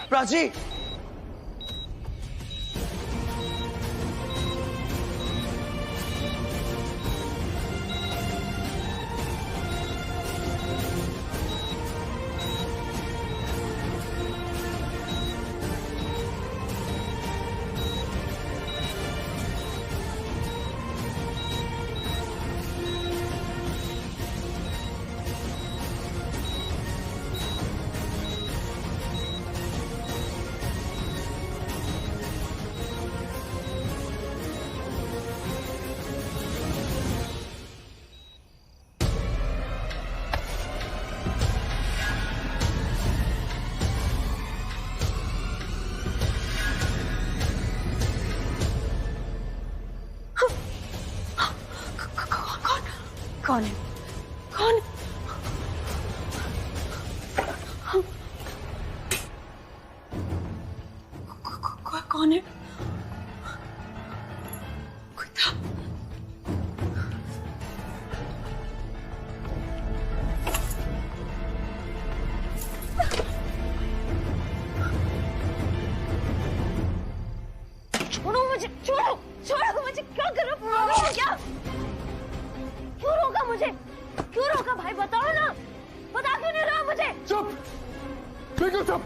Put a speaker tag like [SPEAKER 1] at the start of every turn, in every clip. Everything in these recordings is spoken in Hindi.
[SPEAKER 1] प्राची,
[SPEAKER 2] कौन है? कौन? कौन है? कोई था? छोड़ो मुझे, छोड़ो, छोड़ो मुझे, क्या कर रहे हो? क्या? क्यों रोका मुझे? क्यों रोका भाई, बताओ ना, बता क्यों नहीं रहा मुझे?
[SPEAKER 3] चुप, बिल्कुल चुप,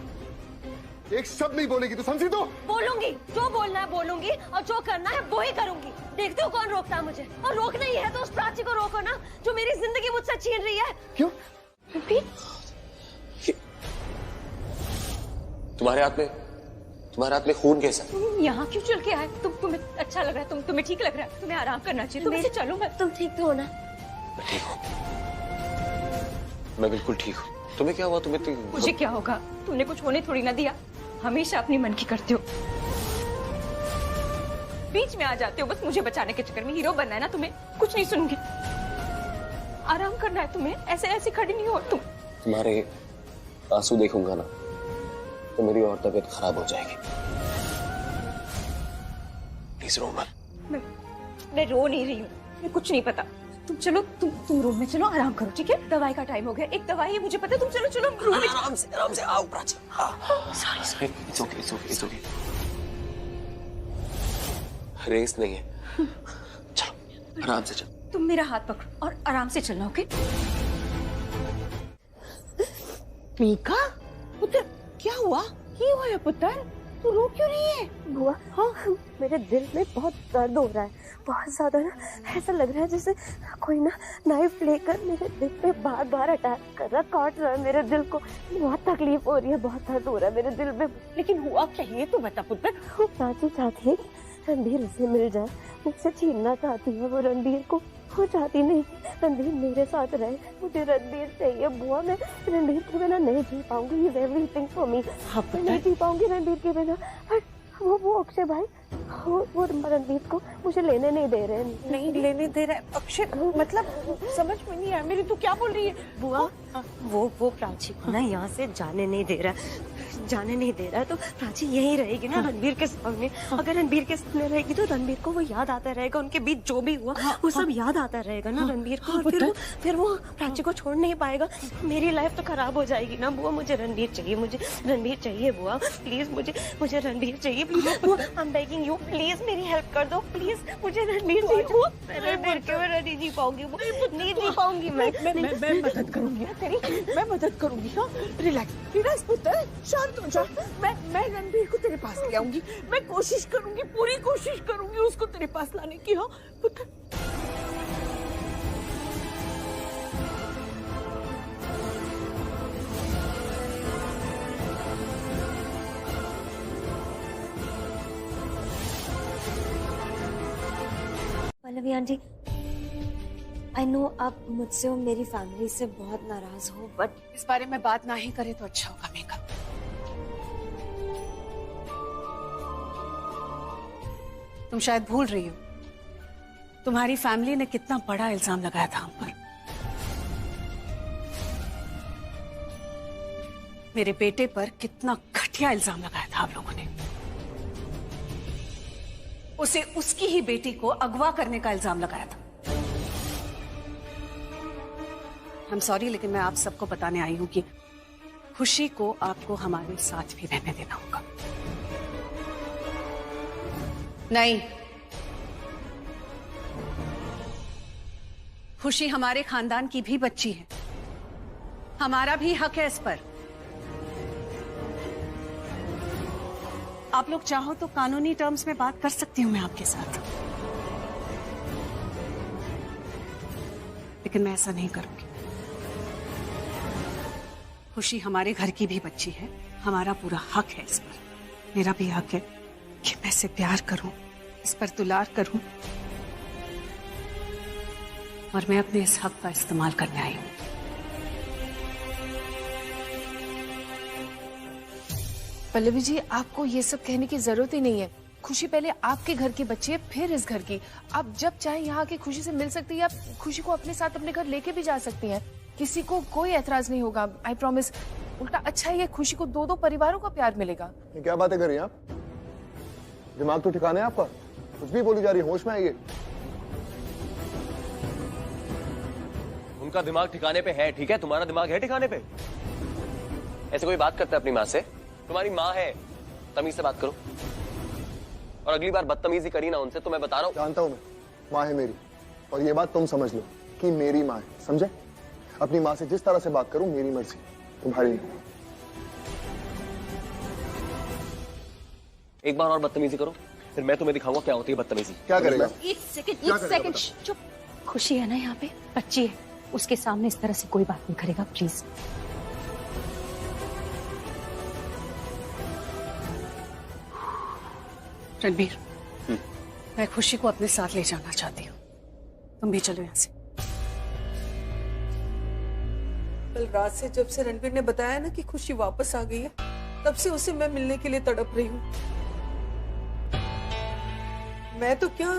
[SPEAKER 3] एक शब्द नहीं बोलेगी तो समझी तो?
[SPEAKER 2] बोलूंगी, जो बोलना है बोलूंगी और जो करना है वो ही करूंगी। देखते हो कौन रोकता है मुझे, और रोकना ही है तो उस प्राची को रोको ना जो मेरी जिंदगी मुझसे छीन रही है।
[SPEAKER 3] क्यों?
[SPEAKER 1] तुम्हारे हाथ में खून कैसा?
[SPEAKER 2] तुम यहाँ क्यों चल के आए? तुम्हें अच्छा लग रहा है? तुम्हें ठीक लग रहा है? तुम्हें आराम करना चाहिए। तुम मुझसे चलो मत। तुम ठीक तो हो ना?
[SPEAKER 1] मैं ठीक हूँ, मैं बिल्कुल ठीक हूँ। तुम्हें क्या हुआ?
[SPEAKER 2] मुझे क्या होगा? तुमने कुछ होने थोड़ी ना दिया। हमेशा अपनी मन की करते हो, बीच में आ जाते हो बस मुझे बचाने के चक्कर में। हीरो बनना है ना तुम्हें? कुछ नहीं सुनूंगी, आराम करना है तुम्हें। ऐसे ऐसे खड़ी नहीं हो तुम।
[SPEAKER 1] तुम्हारे आंसू देखूंगा ना तो मेरी और तबीयत खराब हो जाएगी। प्लीज रो मत।
[SPEAKER 2] मैं रो नहीं रही हूँ, मुझे कुछ नहीं पता। तुम चलो, तुम रूम में चलो, आराम करो, ठीक है? दवाई का टाइम हो गया, एक दवाई है मुझे पता है। तुम चलो चलो रूम में।
[SPEAKER 1] आराम से आओ Prachi. Sorry, it's okay. Race नहीं है, चलो आराम से चलो।
[SPEAKER 2] तुम मेरा हाथ पकड़ो और आराम से चलना, ओके?
[SPEAKER 4] मीका, पुत्र क्या हुआ? क्या हुआ है पुत्र? तू रो क्यों रही है?
[SPEAKER 5] बुआ, हाँ, मेरे दिल में बहुत दर्द हो रहा है, बहुत ज्यादा ना। ऐसा लग रहा है जैसे कोई ना नाइफ लेकर मेरे दिल पे बार बार अटैक कर रहा, काट रहा है मेरे दिल को। बहुत तकलीफ हो रही है, बहुत दर्द हो रहा है मेरे दिल में।
[SPEAKER 4] लेकिन हुआ क्या है तो बता पुत्र।
[SPEAKER 5] वो प्राची चाहती है कि रणबीर उसे मिल जाए, मुझसे छीनना चाहती है वो रणबीर को। वो चाहती नहीं रणबीर मेरे साथ रहे। मुझे रणबीर चाहिए बुआ, मैं रणबीर के बिना नहीं जी पाऊंगी। He is everything for me।
[SPEAKER 4] हाँ
[SPEAKER 5] मैं नहीं जी पाऊंगी रणबीर के बिना। बट वो अक्षय भाई, वो रणबीर को मुझे लेने नहीं दे रहे।
[SPEAKER 4] नहीं लेने दे रहा है अक्षय, मतलब समझ में नहीं आया मेरी, तू क्या बोल रही है?
[SPEAKER 5] बुआ वो प्राची को ना यहाँ से जाने नहीं दे रहा, तो प्राची यहीं रहेगी ना रणबीर के सामने। अगर रणबीर के सामने रहेगी तो रणबीर को वो याद आता रहेगा, उनके बीच जो भी हुआ वो सब याद आता रहेगा ना रणबीर को। और फिर वो प्राची को छोड़ नहीं पाएगा। मेरी लाइफ तो खराब हो जाएगी ना बुआ। मुझे रणबीर चाहिए बुआ, प्लीज मुझे रणबीर चाहिए। I am begging you, please मेरी हेल्प कर दो प्लीज, मुझे रणबीर चाहिए बुआ। रणबीर के मैं नहीं जी पाऊंगी, नहीं जी पाऊंगी मैं
[SPEAKER 4] मदद करूंगी तेरी, मैं मदद करूंगी। हाँ रिलैक्स पुत्र, शांत हो जा। मैं रणबीर को तेरे पास ले आऊंगी। मैं कोशिश करूंगी, पूरी कोशिश करूंगी उसको तेरे पास लाने की। हाँ पुत्र।
[SPEAKER 5] पल्लवी आंटी, आई नो आप मुझसे और मेरी फैमिली से बहुत नाराज हो, बट
[SPEAKER 4] इस बारे में बात ना ही करे तो अच्छा होगा मेघा। तुम शायद भूल रही हो तुम्हारी फैमिली ने कितना बड़ा इल्जाम लगाया था हम पर। मेरे बेटे पर कितना घटिया इल्जाम लगाया था आप लोगों ने। उसे उसकी ही बेटी को अगवा करने का इल्जाम लगाया था। I'm sorry, लेकिन मैं आप सबको बताने आई हूं कि खुशी को आपको हमारे साथ भी रहने देना होगा। नहीं, खुशी हमारे खानदान की भी बच्ची है, हमारा भी हक है इस पर। आप लोग चाहो तो कानूनी टर्म्स में बात कर सकती हूं मैं आपके साथ, लेकिन मैं ऐसा नहीं करूंगी। खुशी हमारे घर की भी बच्ची है, हमारा पूरा हक है इस पर। मेरा भी हक है कि मैं इसे प्यार करूं, इस पर दुलार करूं, और मैं अपने इस हक का इस्तेमाल करने आई हूं।
[SPEAKER 6] पल्लवी जी, आपको ये सब कहने की जरूरत ही नहीं है। खुशी पहले आपके घर की बच्ची है, फिर इस घर की। आप जब चाहे यहाँ आके खुशी से मिल सकती है, आप खुशी को अपने साथ अपने घर लेके भी जा सकती हैं। किसी को कोई एतराज नहीं होगा, आई प्रॉमिस। उल्टा अच्छा ही है, खुशी को दो परिवारों का प्यार मिलेगा।
[SPEAKER 3] ये क्या बातें कर रही हैं आप? दिमाग तो ठिकाने है आपका? कुछ भी बोली जा रही है, होश में आइए।
[SPEAKER 1] उनका दिमाग ठिकाने पे है, ठीक है? तुम्हारा दिमाग है ठिकाने पे? ऐसे कोई बात करता है अपनी माँ से? तुम्हारी माँ है, तमीज से बात करो। और अगली बार बदतमीजी करी ना उनसे तो मैं बता रहा हूँ।
[SPEAKER 3] जानता हूं मैं, माँ है मेरी, और ये बात तुम समझ लो कि मेरी माँ है, समझे? अपनी माँ से जिस तरह से बात करूं मेरी मर्जी, तुम्हारी नहीं।
[SPEAKER 1] एक बार और बदतमीजी करो, फिर मैं तुम्हें दिखाऊंगा क्या होती है बदतमीजी।
[SPEAKER 3] क्या करेगा?
[SPEAKER 2] एक सेकंड चुप। खुशी है ना यहाँ पे, बच्ची है, उसके सामने इस तरह से कोई बात नहीं करेगा प्लीज।
[SPEAKER 4] रणबीर, मैं खुशी को अपने साथ ले जाना चाहती हूँ, तुम भी चलो यहाँ से।
[SPEAKER 7] कल रात से जब से रणबीर ने बताया ना कि खुशी वापस आ गई है, तब से उसे मैं मिलने के लिए तड़प रही हूँ। मैं तो क्या,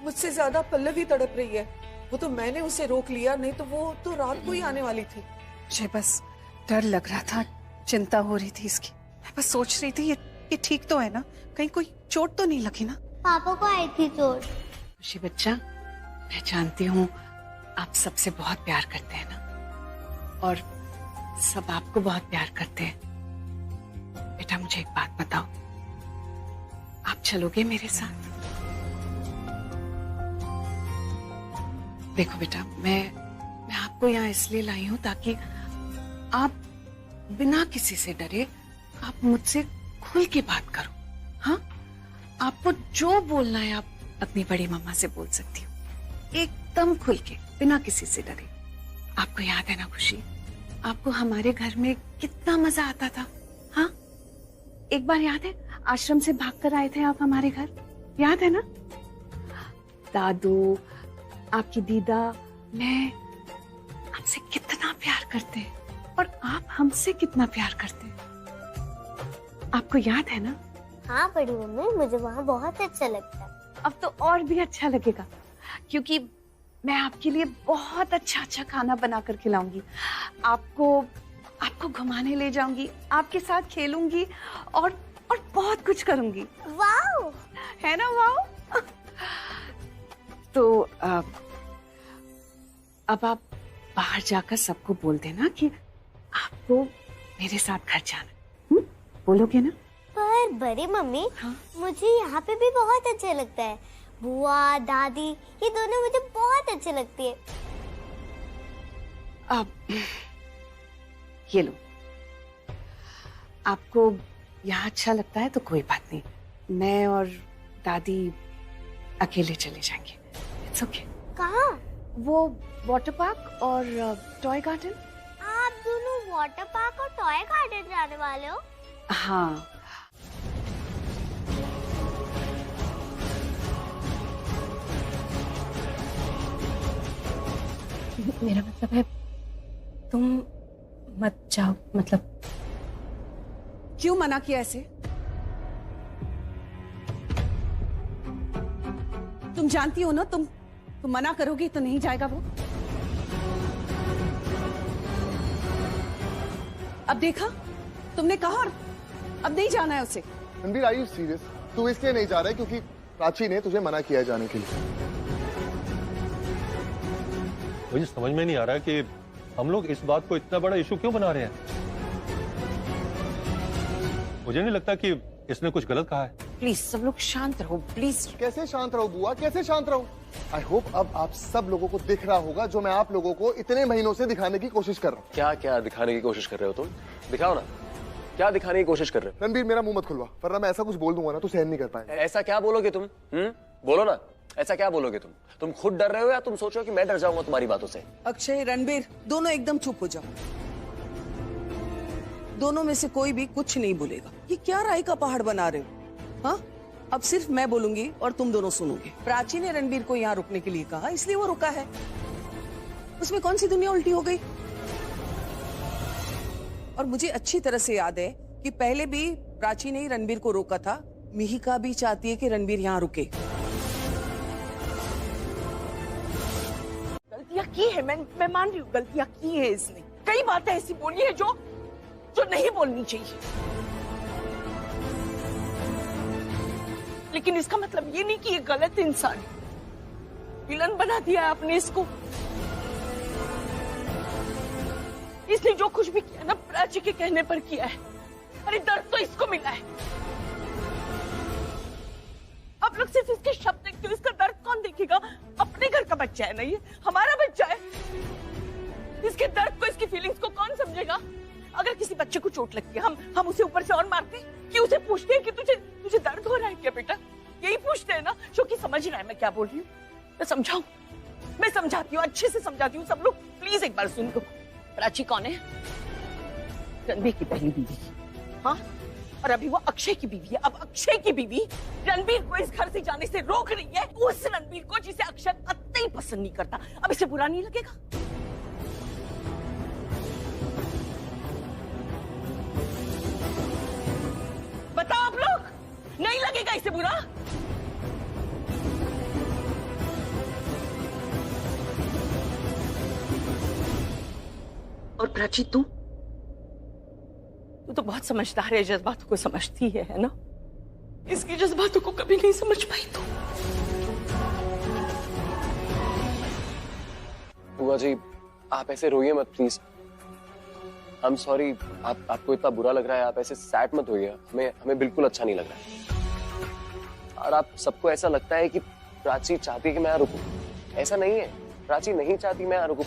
[SPEAKER 7] मुझसे ज्यादा पल्लवी तड़प रही है। वो तो मैंने उसे रोक लिया, नहीं तो वो तो रात को ही आने वाली थी।
[SPEAKER 4] मुझे बस डर लग रहा था, चिंता हो रही थी इसकी। मैं बस सोच रही थी ये ठीक तो है ना, कहीं कोई चोट तो नहीं लगी ना?
[SPEAKER 8] पापा को आई थी चोट।
[SPEAKER 4] खुशी बच्चा, मैं जानती हूँ आप सबसे बहुत प्यार करते हैं ना, और सब आपको बहुत प्यार करते हैं। बेटा मुझे एक बात बताओ, आप चलोगे मेरे साथ? देखो बेटा, मैं आपको यहाँ इसलिए लाई हूँ ताकि आप बिना किसी से डरे आप मुझसे खुल के बात करो। हाँ, आपको जो बोलना है आप अपनी बड़ी मम्मा से बोल सकती हो, एकदम खुल के, बिना किसी से डरे। आपको याद है ना खुशी, आपको हमारे घर में कितना मजा आता था? हाँ, एक बार याद है आश्रम से भागकर आए थे आप हमारे घर, याद है ना? दादू, आपकी दीदा, मैं आपसे कितना प्यार करते हैं और आप हमसे कितना प्यार करते हैं। आपको याद है ना
[SPEAKER 8] हाँ बड़ी मम्मी, मुझे वहाँ बहुत अच्छा लगता है।
[SPEAKER 4] अब तो और भी अच्छा लगेगा, क्योंकि मैं आपके लिए बहुत अच्छा अच्छा खाना बना कर खिलाऊंगी। आपको घुमाने ले जाऊंगी, आपके साथ खेलूंगी और बहुत कुछ करूंगी।
[SPEAKER 8] वाओ!
[SPEAKER 4] है ना वाओ? तो अब आप बाहर जाकर सबको बोल देना कि आपको मेरे साथ घर जाना। बोलोगे ना?
[SPEAKER 8] पर बड़ी मम्मी,
[SPEAKER 4] हाँ?
[SPEAKER 8] मुझे यहाँ पे भी बहुत अच्छा लगता है। बुआ, दादी, ये दोनों मुझे बहुत अच्छे लगती है।
[SPEAKER 4] अब ये लो, आपको यहाँ अच्छा लगता है तो कोई बात नहीं, मैं और दादी अकेले चले जाएंगे। It's okay.
[SPEAKER 8] कहाँ?
[SPEAKER 6] वो वाटर पार्क और टॉय गार्डन।
[SPEAKER 8] आप दोनों वाटर पार्क और टॉय गार्डन जाने वाले हो?
[SPEAKER 4] हाँ,
[SPEAKER 5] मेरा मतलब है तुम मत जाओ। मतलब
[SPEAKER 4] क्यों मना किया ऐसे? तुम जानती हो ना, तुम मना करोगी तो नहीं जाएगा वो। अब देखा, तुमने कहा और अब नहीं जाना है उसे।
[SPEAKER 3] Ranbir, are you serious? तू इसलिए नहीं जा रहा है क्योंकि प्राची ने तुझे मना किया है जाने के लिए?
[SPEAKER 9] मुझे समझ में नहीं आ रहा कि हम लोग इस बात को इतना बड़ा इशू क्यों बना रहे हैं। मुझे नहीं लगता कि इसने कुछ गलत कहा है।
[SPEAKER 4] प्लीज सब लोग शांत रहो, प्लीज।
[SPEAKER 3] कैसे शांत रहो बुआ, कैसे शांत रहो? आई होप अब आप सब लोगों को दिख रहा होगा जो मैं आप लोगों को इतने महीनों से दिखाने की कोशिश कर रहा हूँ।
[SPEAKER 1] क्या क्या दिखाने की कोशिश कर रहे हो तुम? दिखाओ ना, क्या दिखाने की कोशिश कर रहे हो?
[SPEAKER 3] रणबीर, मेरा मुंह मत खुलवा, वरना मैं ऐसा कुछ बोल दूंगा ना तो सहन नहीं कर पाएंगे।
[SPEAKER 1] ऐसा क्या बोलोगे तुम? बोलो ना, ऐसा क्या बोलोगे तुम? तुम खुद डर रहे हो या तुम सोच रहे हो कि मैं डर जाऊंगा तुम्हारी बातों से?
[SPEAKER 7] अक्षय, रणबीर, दोनों एकदम चुप हो जाओ। दोनों में से कोई भी कुछ नहीं बोलेगा। ये क्या राय का पहाड़ बना रहे हो? हाँ, अब सिर्फ मैं बोलूंगी और तुम दोनों सुनोगे। प्राची ने रणबीर को यहाँ रुकने के लिए कहा, इसलिए वो रुका है। उसमें कौन सी दुनिया उल्टी हो गई? और मुझे अच्छी तरह से याद है कि पहले भी प्राची ने ही रणबीर को रोका था। मिहिका भी चाहती है कि रणबीर यहाँ रुके।
[SPEAKER 10] गलतियां की है, मैं मान रही हूँ, गलतियां की है इसने। कई बातें ऐसी बोली है जो नहीं बोलनी चाहिए, लेकिन इसका मतलब ये नहीं कि ये गलत इंसान है। विलन बना दिया है आपने इसको। इसने जो कुछ भी किया ना, प्राची के कहने पर किया है। अरे दर्द तो इसको मिला है। आप लोग सिर्फ इसके शब्द देखते हो, इसका दर्द कौन देखेगा? अपने घर का बच्चा है ना, ये हमारा बच्चा है। इसके दर्द को, इसकी फीलिंग्स को कौन समझेगा? अगर किसी बच्चे को चोट लगती है, हम उसे ऊपर से और मारते कि उसे पूछते हैं कि तुझे दर्द हो रहा है क्या बेटा? यही पूछते हैं ना। जो कि समझ रहा है मैं क्या बोल रही हूँ? मैं समझाऊं? मैं समझाती हूँ, अच्छे से समझाती हूँ। सब लोग प्लीज एक बार सुन लो। प्राची कौन है? रणबीर की पहली बीवी। हाँ, और अभी वो अक्षय की बीवी है। अब अक्षय की बीवी रणबीर को इस घर से जाने से रोक रही है, उस रणबीर को जिसे अक्षय कतई पसंद नहीं करता। अब इसे बुरा नहीं लगेगा? बताओ आप लोग, नहीं लगेगा इसे बुरा? और प्राची, तू तो बहुत समझदार है, जज्बातों को समझती है ना? इसके जज्बातों को कभी नहीं समझ पाई तू।
[SPEAKER 1] बुआ जी, आप ऐसे रोइए मत प्लीज। आई एम सॉरी, आपको इतना बुरा लग रहा है, आप ऐसे सैड मत होइए। हमें बिल्कुल अच्छा नहीं लग रहा है। और आप सबको ऐसा लगता है कि प्राची चाहती है कि मैं यहाँ रुकूं। ऐसा नहीं है, प्राची नहीं चाहती मैं यहाँ रुकूं।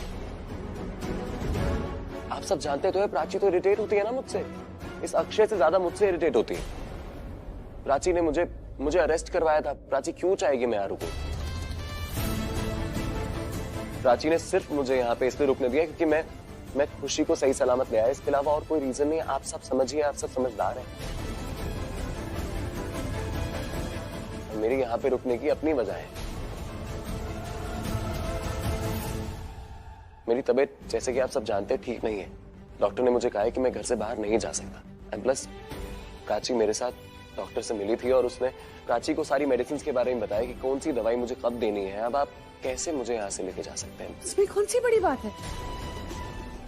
[SPEAKER 1] आप सब जानते तो है, प्राची तो इरिटेट होती है ना मुझसे। इस अक्षय से ज्यादा मुझसे इरिटेट होती है। प्राची ने मुझे अरेस्ट करवाया था। प्राची क्यों चाहेगी मैं यहाँ रुकूं? प्राची ने सिर्फ मुझे यहाँ पे इसलिए रुकने दिया क्योंकि मैं खुशी को सही सलामत ले आया। इसके अलावा और कोई रीजन नहीं है। आप सब समझिए, आप सब समझदार हैं। मेरी यहाँ पे रुकने की अपनी वजह है। मेरी तबीयत, जैसे कि आप सब जानते हैं, ठीक नहीं है। डॉक्टर ने मुझे कहा है कि मैं घर से बाहर नहीं जा सकता। एंड प्लस प्राची मेरे साथ डॉक्टर से मिली थी और उसने प्राची को सारी मेडिसिन के बारे में बताया कि कौन सी दवाई मुझे कब देनी है। अब आप कैसे मुझे यहाँ से लेके जा सकते हैं?
[SPEAKER 7] इसमें कौन सी बड़ी बात है?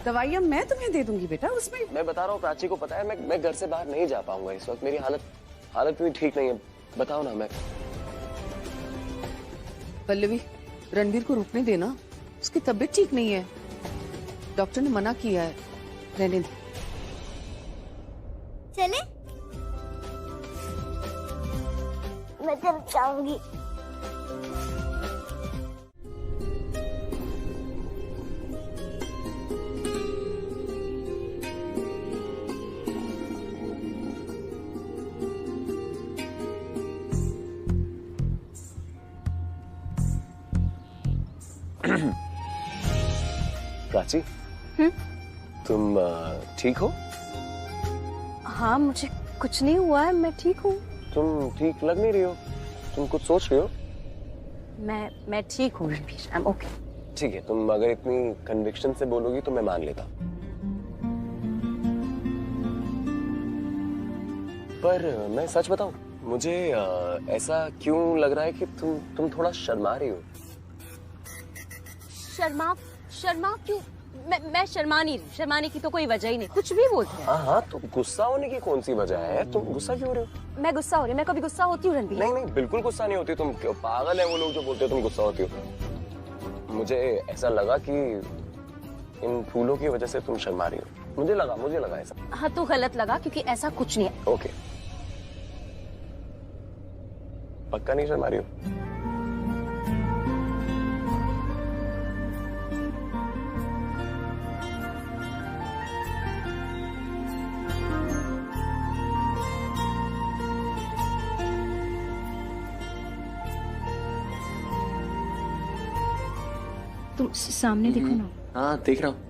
[SPEAKER 7] दवाइयाँ मैं तुम्हें दे दूंगी बेटा, उसमें।
[SPEAKER 1] मैं बता रहा हूँ, प्राची को पता है मैं घर से बाहर नहीं जा पाऊंगा इस वक्त। मेरी हालत भी ठीक नहीं है। बताओ ना। मैं
[SPEAKER 7] पल्लवी, रणबीर को रुकने देना, उसकी तबीयत ठीक नहीं है, डॉक्टर ने मना किया है, रहने दे।
[SPEAKER 8] चले? मैं चल जाऊंगी।
[SPEAKER 1] प्राची, तुम ठीक हो?
[SPEAKER 5] हाँ, मुझे कुछ नहीं हुआ है, मैं ठीक हूँ।
[SPEAKER 1] तुम ठीक लग नहीं रही हो, तुम कुछ सोच रही हो।
[SPEAKER 5] मैं ठीक हूँ रणबीर, आई एम ओके।
[SPEAKER 1] ठीक है, तुम अगर इतनी कन्विक्शन से बोलोगी तो मैं मान लेता हूँ। पर मैं सच बताऊं, मुझे ऐसा क्यों लग रहा है कि तुम थोड़ा शर्मा रही हो।
[SPEAKER 5] शर्मा क्यों? मैं शर्मा नहीं रही, शर्माने की तो कोई वजह ही नहीं, कुछ भी बोलते हैं।
[SPEAKER 1] हाँ, तो गुस्सा होने की कौन सी वजह है? तुम गुस्सा क्यों हो रही हो?
[SPEAKER 5] मैं गुस्सा हो रही हूँ? मैं कभी गुस्सा होती हूँ रणबीर?
[SPEAKER 1] नहीं, बिल्कुल गुस्सा नहीं होती तुम। क्यों पागल है वो लोग जो बोलते हो तुम गुस्सा होती हो। मुझे ऐसा लगा कि इन फूलों की वजह से तुम शर्मा रही हो। मुझे लगा ऐसा।
[SPEAKER 5] हाँ, तो गलत लगा, क्योंकि ऐसा कुछ नहीं है।
[SPEAKER 1] ओके, पक्का नहीं शर्मा रही हो?
[SPEAKER 5] तुम सामने देखो ना।
[SPEAKER 1] हाँ, देख रहा हूँ।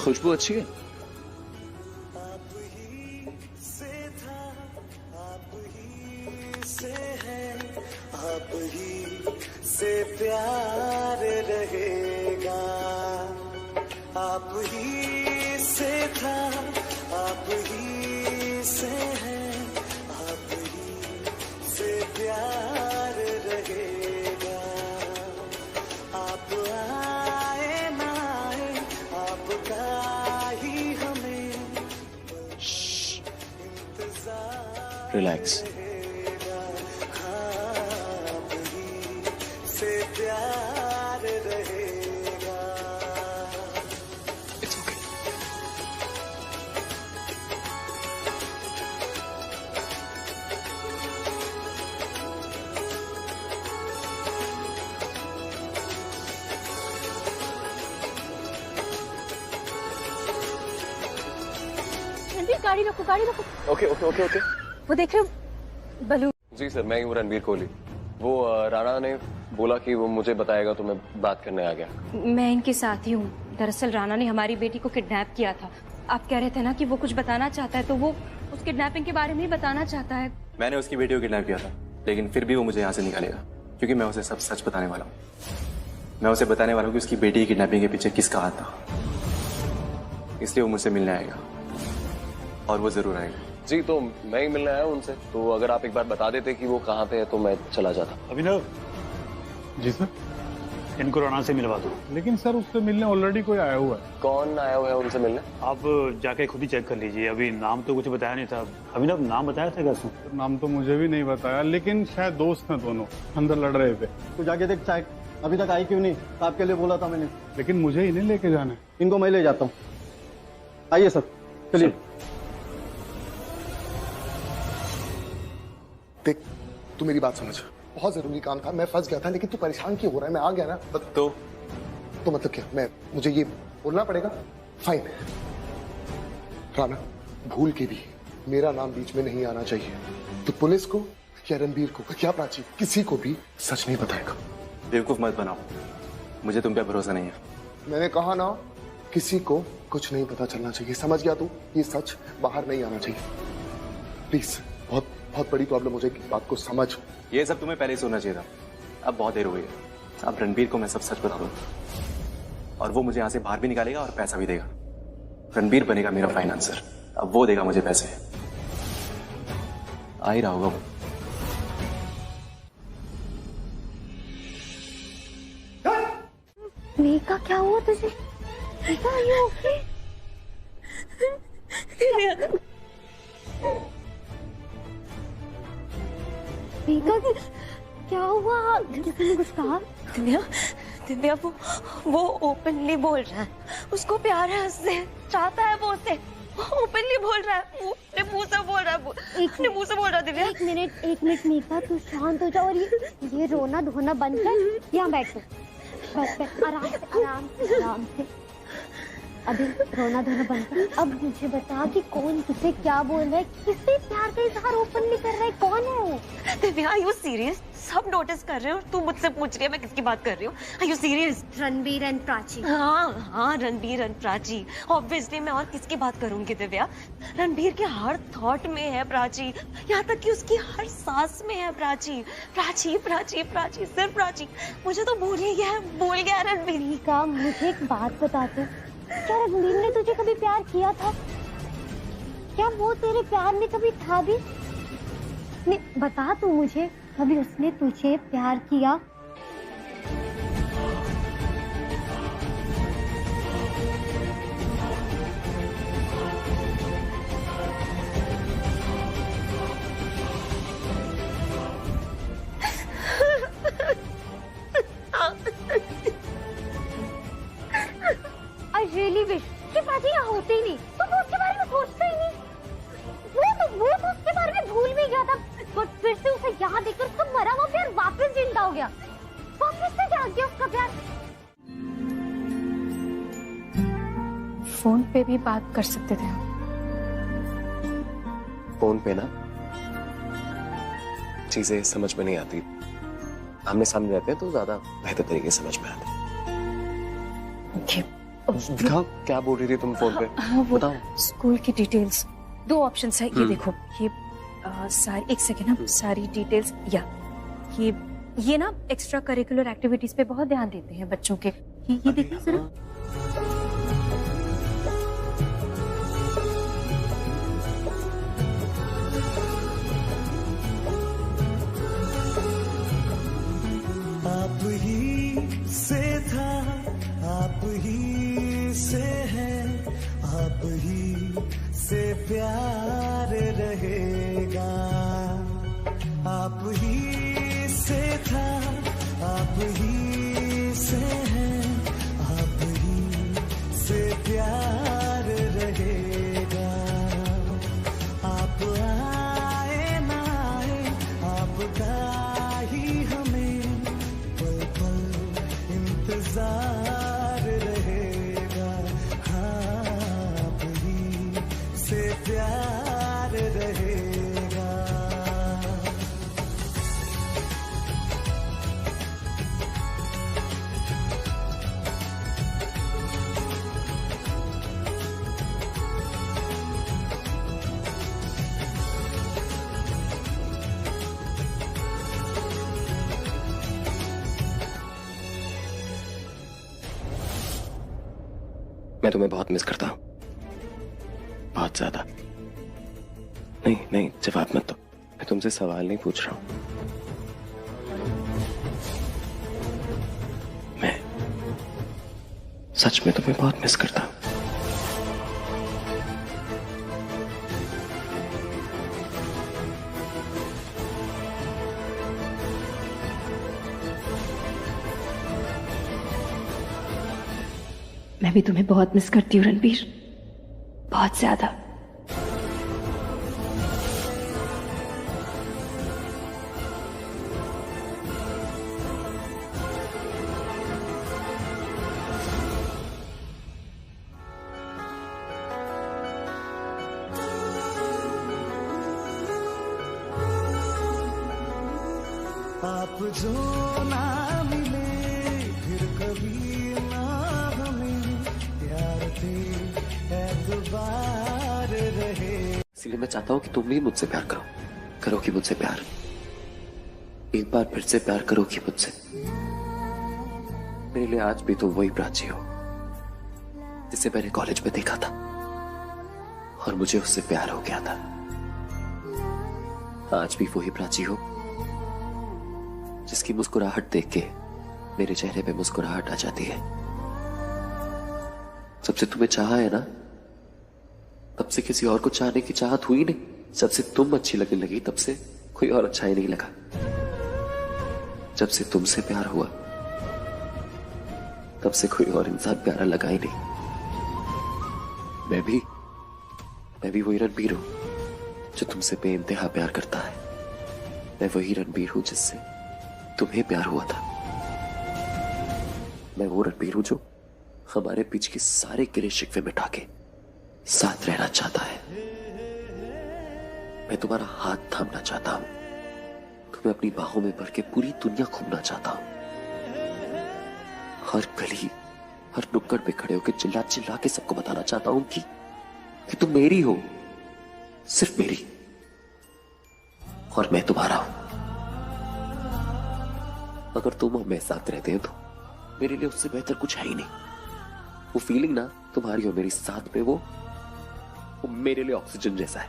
[SPEAKER 1] खुशबू अच्छी है।
[SPEAKER 11] आप ही से प्यार रहेगा, आप ही से था, आप ही से है, आप ही से प्यार रहेगा। आप आए ना आए, आपका ही हमें इंतजार।
[SPEAKER 1] रिलैक्स।
[SPEAKER 11] आप ही से प्यार रहेगा।
[SPEAKER 5] रणबीर, गाड़ी रोको।
[SPEAKER 1] ओके।
[SPEAKER 5] वो देख रहे हो बलून?
[SPEAKER 1] जी सर, मैं हूँ रणबीर कोहली। वो राणा ने बोला कि वो मुझे बताएगा, तो मैं बात करने आ गया।
[SPEAKER 5] मैं इनके साथ ही हूँ। दरअसल राणा ने हमारी बेटी को किडनैप किया था। आप कह रहे थे ना कि वो कुछ बताना चाहता है, तो वो उस किडनैपिंग के बारे में ही बताना चाहता है।
[SPEAKER 12] मैंने उसकी बेटी को किडनैप किया था, लेकिन फिर भी वो मुझे यहाँ से निकालेगा, क्योंकि मैं उसे सब सच बताने वाला हूँ। मैं उसे बताने वाला हूँ कि उसकी बेटी की किडनैपिंग के पीछे किसका हाथ था। इसलिए वो मुझसे मिलने आएगा, और वो जरूर आएगा।
[SPEAKER 1] जी, तो मैं ही मिलने आया हूँ उनसे। तो अगर आप एक बार बता देते कि वो कहाँ पे है तो मैं चला जाता।
[SPEAKER 13] अभिनव जी सर, इनको राणा से मिलवा दो। लेकिन सर, उससे मिलने ऑलरेडी कोई आया हुआ है।
[SPEAKER 1] कौन आया हुआ है उनसे मिलने?
[SPEAKER 13] आप जाके खुद ही चेक कर लीजिए। अभी नाम तो कुछ बताया नहीं था। अभिनव, नाम बताया था क्या?
[SPEAKER 14] नाम तो मुझे भी नहीं बताया, लेकिन शायद दोस्त हैं दोनों, अंदर लड़ रहे थे।
[SPEAKER 15] तो जाके देख चाय अभी तक आई क्यों नहीं? आपके लिए बोला था मैंने।
[SPEAKER 14] लेकिन मुझे इन्हें लेके जाना है।
[SPEAKER 15] इनको मैं ले जाता हूँ। आइए सर, चलिए।
[SPEAKER 3] देख, तू मेरी बात समझ। बहुत जरूरी काम था, मैं फंस गया था, लेकिन तू परेशान क्यों हो रहा है? मैं आ गया ना। तो मतलब क्या, मुझे ये बोलना पड़ेगा? फाइन। राणा, भूल के भी मेरा नाम बीच में नहीं आना चाहिए। तो पुलिस को या रणबीर को या प्राची, किसी को भी सच नहीं बताएगा।
[SPEAKER 12] बेवकूफ मत बनाओ, मुझे तुम पे भरोसा नहीं है।
[SPEAKER 3] मैंने कहा ना, किसी को कुछ नहीं पता चलना चाहिए। समझ गया तू? ये सच बाहर नहीं आना चाहिए। प्लीज, बहुत बहुत बड़ी प्रॉब्लम हो जाएगी, बात को समझ।
[SPEAKER 12] ये सब तुम्हें पहले ही सुनना चाहिए था। अब बहुत देर हो गई है। अब रणबीर को मैं सब सच बता दूंगा और वो मुझे यहाँ से बाहर भी निकालेगा और पैसा भी देगा। रणबीर बनेगा मेरा फाइनेंसर। अब वो देगा मुझे पैसे। आ ही रहा होगा वो।
[SPEAKER 5] मेघा, क्या हुआ तुझे? Megha, are you okay? Megha, क्या हुआ? किसी ने कुछ कहा?
[SPEAKER 2] दिव्या, दिव्या वो ओपनली बोल रहा है, उसको प्यार है उससे, चाहता है वो उससे, ओपनली बोल रहा है, वो अपने मुंह से बोल रहा है, अपने मुंह से बोल रहा है। दिव्या,
[SPEAKER 5] एक मिनट मेघा, तू शांत हो जा और ये रोना धोना बंद कर। यहाँ बैठ तू, बैठ आराम से। अभी रोना धोना बंद कर। अब मुझे बता कि कौन तुझे क्या बोल रहा है, किससे प्यार का इजहार ओपनली कर रहा है, कौन है वो?
[SPEAKER 2] Divya, are you serious? सब नोटिस कर रहे हो और तू मुझसे पूछ रही है मैं किसकी बात कर रही हूँ? Are you serious?
[SPEAKER 5] Ranbir and Prachi.
[SPEAKER 2] हाँ, रणबीर एंड प्राची। ऑब्वियसली मैं और किसकी बात करूंगी दिव्या? रणबीर के हर थॉट में है प्राची, यहाँ तक कि उसकी हर सांस में है प्राची। प्राची प्राची प्राची, सिर्फ प्राची। मुझे तो भूल ही गया रणबीर
[SPEAKER 5] का। मुझे एक बात बता दो, क्या रणबीर ने तुझे कभी प्यार किया था? क्या वो तेरे प्यार में कभी था भी? नहीं, बता तू मुझे, कभी उसने तुझे प्यार किया? I really wish कि प्राची यहाँ होती ही नहीं, तो वो उसके बारे में सोचता ही नहीं। वो तो उसके बारे में भूल भी गया था, पर फिर से उसे यहाँ देखकर उसका मरा हुआ प्यार वापस जिंदा हो गया, वापस से जाग गया उसका प्यार।
[SPEAKER 6] फोन पे भी बात कर सकते थे हम।
[SPEAKER 1] फोन पे ना चीजें समझ में नहीं आती, आमने सामने रहते हैं तो ज्यादा बेहतर तरीके से समझ में आती। दिखाओ, क्या बोल रही थी तुम फोन पे? बताओ।
[SPEAKER 6] स्कूल की डिटेल्स, 2 ऑप्शंस है। ये देखो, ये सारी, एक सेकेंड ना, सारी डिटेल्स, या ये ना एक्स्ट्रा करिकुलर एक्टिविटीज पे बहुत ध्यान देते हैं बच्चों के। ये देखना जरा।
[SPEAKER 11] आप ही से था, आप ही से है, आप ही से प्यार रहेगा। आप ही से था, आप ही से है, आप ही से प्यार रहेगा। आप आए ना आए, आपका ही हमें पल पल इंतजार रहेगा। हाँ, आप ही से प्यार रहेगा।
[SPEAKER 1] मैं तुम्हें बहुत मिस करता हूँ, बहुत ज्यादा। नहीं, जवाब मत दो, मैं तुमसे सवाल नहीं पूछ रहा हूँ। मैं सच में तुम्हें बहुत मिस करता हूँ।
[SPEAKER 6] मैं भी तुम्हें बहुत मिस करती हूँ रणबीर, बहुत ज्यादा।
[SPEAKER 11] आप जो ना मिले फिर कभी ना हमें प्यार पे एतबार रहे।
[SPEAKER 1] इसलिए मैं चाहता हूँ कि तुम भी मुझसे प्यार करो, करोगी मुझसे प्यार? एक बार फिर से प्यार करोगी मुझसे? मेरे लिए आज भी तो वही प्राची हो जिसे मैंने कॉलेज में देखा था और मुझे उससे प्यार हो गया था। आज भी वही प्राची हो जिसकी मुस्कुराहट देख के मेरे चेहरे पे मुस्कुराहट आ जाती है। जब से तुम्हें चाहा है ना, तब से किसी और को चाहने की चाहत हुई नहीं। जब से तुम अच्छी लगने लगी तब से कोई और अच्छा ही नहीं लगा। जब से तुमसे प्यार हुआ तब से कोई और इंसान प्यारा लगा ही नहीं। मैं भी वही रणबीर हूं जो तुमसे बेइंतहा प्यार करता है। मैं वही रणबीर हूं जिससे तुम्हें प्यार हुआ था। मैं वो रणबीर हूं जो हमारे बीच के सारे गिले शिकवे मिटा के साथ रहना चाहता है। मैं तुम्हारा हाथ थामना चाहता हूं, तुम्हें अपनी बाहों में भर के पूरी दुनिया घूमना चाहता हूं। हर गली, हर नुक्कड़ पे खड़े होकर चिल्ला चिल्ला के सबको बताना चाहता हूं कि तुम मेरी हो, सिर्फ मेरी, और मैं तुम्हारा हूं। अगर तुम और मैं साथ रहते हैं तो मेरे लिए उससे बेहतर कुछ है ही नहीं। वो फीलिंग ना तुम्हारी और मेरी साथ में, वो मेरे लिए ऑक्सीजन जैसा है।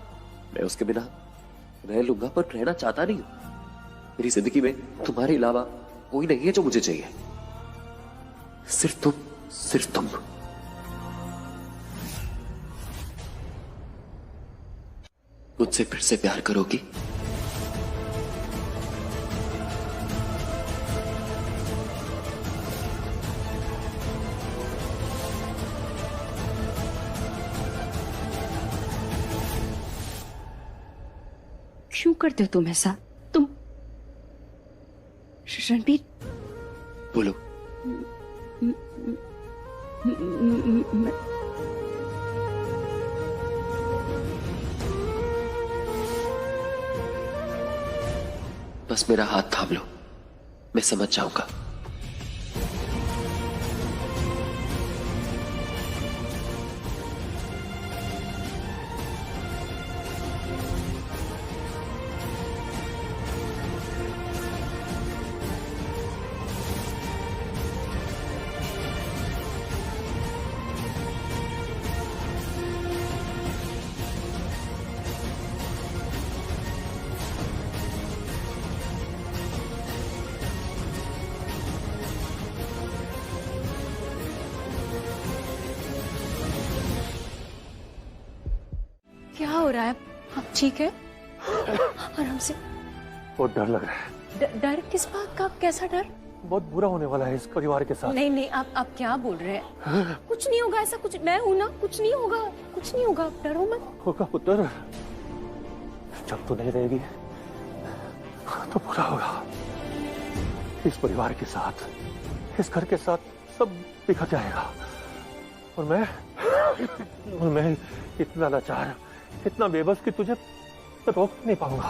[SPEAKER 1] मैं उसके बिना रह लूंगा पर रहना चाहता नहीं हूं। मेरी जिंदगी में तुम्हारे अलावा कोई नहीं है जो मुझे चाहिए। सिर्फ तुम, सिर्फ तुम। मुझसे फिर से प्यार करोगी?
[SPEAKER 2] क्यों करते हो तुम ऐसा? तुम रणबीर,
[SPEAKER 1] बोलो। बस मेरा हाथ थाम लो, मैं समझ जाऊंगा।
[SPEAKER 2] क्या हो रहा है? आप ठीक है? आराम से।
[SPEAKER 9] बहुत डर लग रहा है।
[SPEAKER 2] डर किस बात का? कैसा डर?
[SPEAKER 9] बहुत बुरा होने वाला है इस परिवार के साथ।
[SPEAKER 2] नहीं नहीं, आप क्या बोल रहे हैं? कुछ नहीं होगा ऐसा, कुछ मैं हूं ना, कुछ नहीं होगा, कुछ नहीं होगा, डरो मत।
[SPEAKER 9] होगा पुत्र, जब तू नहीं रहेगी तो बुरा होगा। इस परिवार के साथ, इस घर के साथ सब बिखर जाएगा। और मैं इतना लाचार, इतना बेबस कि तुझे रोक नहीं पाऊंगा।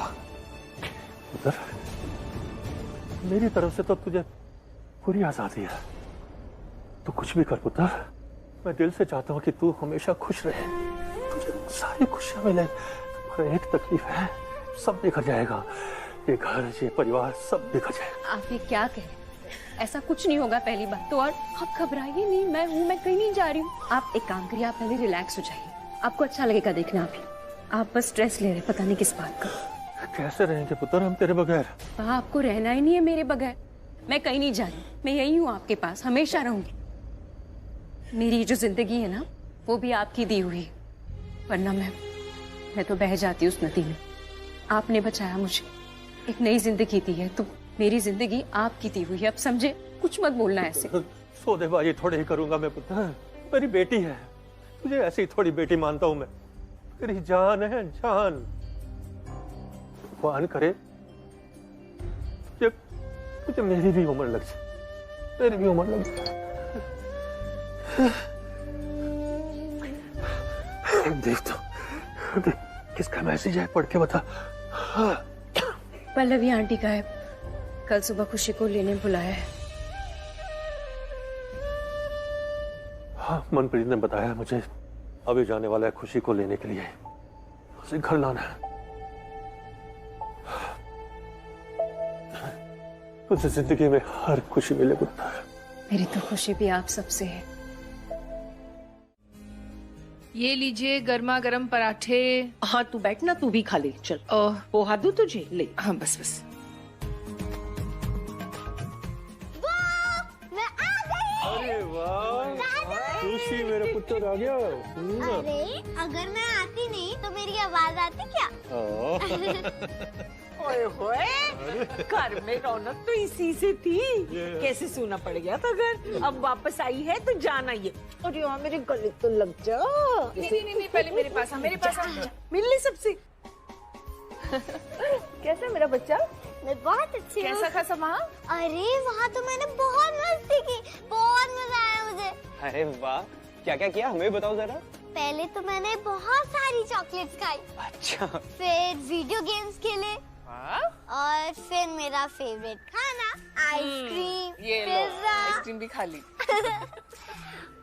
[SPEAKER 9] पुत्र, मेरी तरफ से तो तुझे पूरी आजादी है। तू कुछ भी कर पुत्र। मैं दिल से चाहता हूँ कि तू हमेशा खुश रहे, तुझे सारी खुशियां मिले। तुम्हारा एक तकलीफ है, सब बिखर जाएगा। ये घर, ये परिवार सब बिखर जाएगा।
[SPEAKER 2] आप ये क्या कह रहे हैं? ऐसा कुछ नहीं होगा पहली बात तो। और आप घबराइए नहीं, मैं हूँ, मैं कहीं नहीं जा रही हूँ। आप एक काम करिए, आप पहले रिलैक्स हो जाइए। आपको अच्छा लगेगा देखना। आप बस स्ट्रेस ले रहे, पता नहीं किस बात का।
[SPEAKER 9] कैसे रहेंगे पुत्र हम तेरे बगैर?
[SPEAKER 2] आपको रहना ही नहीं है मेरे बगैर। मैं कहीं नहीं जा रही, मैं यही हूँ आपके पास, हमेशा रहूंगी। मेरी जो जिंदगी है ना, वो भी आपकी दी हुई है, वरना मैं तो बह जाती उस नदी में। आपने बचाया मुझे, एक नई जिंदगी दी है। तो मेरी जिंदगी आपकी दी हुई है, अब समझे? कुछ मत बोलना ऐसे।
[SPEAKER 9] सौदेबाजी थोड़े ही करूंगा मैं पुत्र। मेरी बेटी है, तुझे ऐसी थोड़ी बेटी मानता हूं मैं। तेरी जान है, जान। भगवान करे तुझे मेरी भी उम्र लग जाए, तेरी भी उम्र लग जाए। देख तो, देख किसका मैसेज है, पढ़ के बता।
[SPEAKER 2] पल्लवी आंटी का है, कल सुबह खुशी को लेने बुलाया है।
[SPEAKER 9] हाँ, मनप्रीत ने बताया मुझे, अभी जाने वाला है खुशी को लेने के लिए। उसे घर लाना है। तुझे जिंदगी में हर खुशी मिले पुत्र।
[SPEAKER 6] मेरी तो खुशी भी आप सबसे है। ये लीजिए गर्मा गर्म पराठे।
[SPEAKER 10] हाँ तू बैठ ना, तू भी खा ले। चल पोहा दूं तुझे? ले।
[SPEAKER 6] हाँ बस बस।
[SPEAKER 9] अरे वाह, खुशी मेरा पुत्र आ गया।
[SPEAKER 8] अरे अगर मैं आती नहीं तो मेरी आवाज आती क्या?
[SPEAKER 10] ओए होए, घर में रौनक तो इसी से थी। कैसे सुना पड़ गया था घर, अब वापस आई है तो जाना ये। अरे यार मेरे गले तो लग जा।
[SPEAKER 6] नहीं, पहले मेरे पास आ, मेरे पास आ।
[SPEAKER 10] मिल ले सबसे। कैसा मेरा बच्चा?
[SPEAKER 8] मैं बहुत अच्छी हूँ।
[SPEAKER 6] कैसा खासा वहाँ?
[SPEAKER 8] अरे वहाँ तो मैंने बहुत मस्ती की, बहुत मजा आया मुझे।
[SPEAKER 16] अरे वाह, क्या क्या किया हमें बताओ जरा।
[SPEAKER 8] पहले तो मैंने बहुत सारी चॉकलेट्स खाई।
[SPEAKER 16] अच्छा।
[SPEAKER 8] फिर वीडियो गेम्स खेले। और फिर मेरा फेवरेट खाना आइसक्रीम, पिज्जा।
[SPEAKER 6] आइसक्रीम भी खा ली।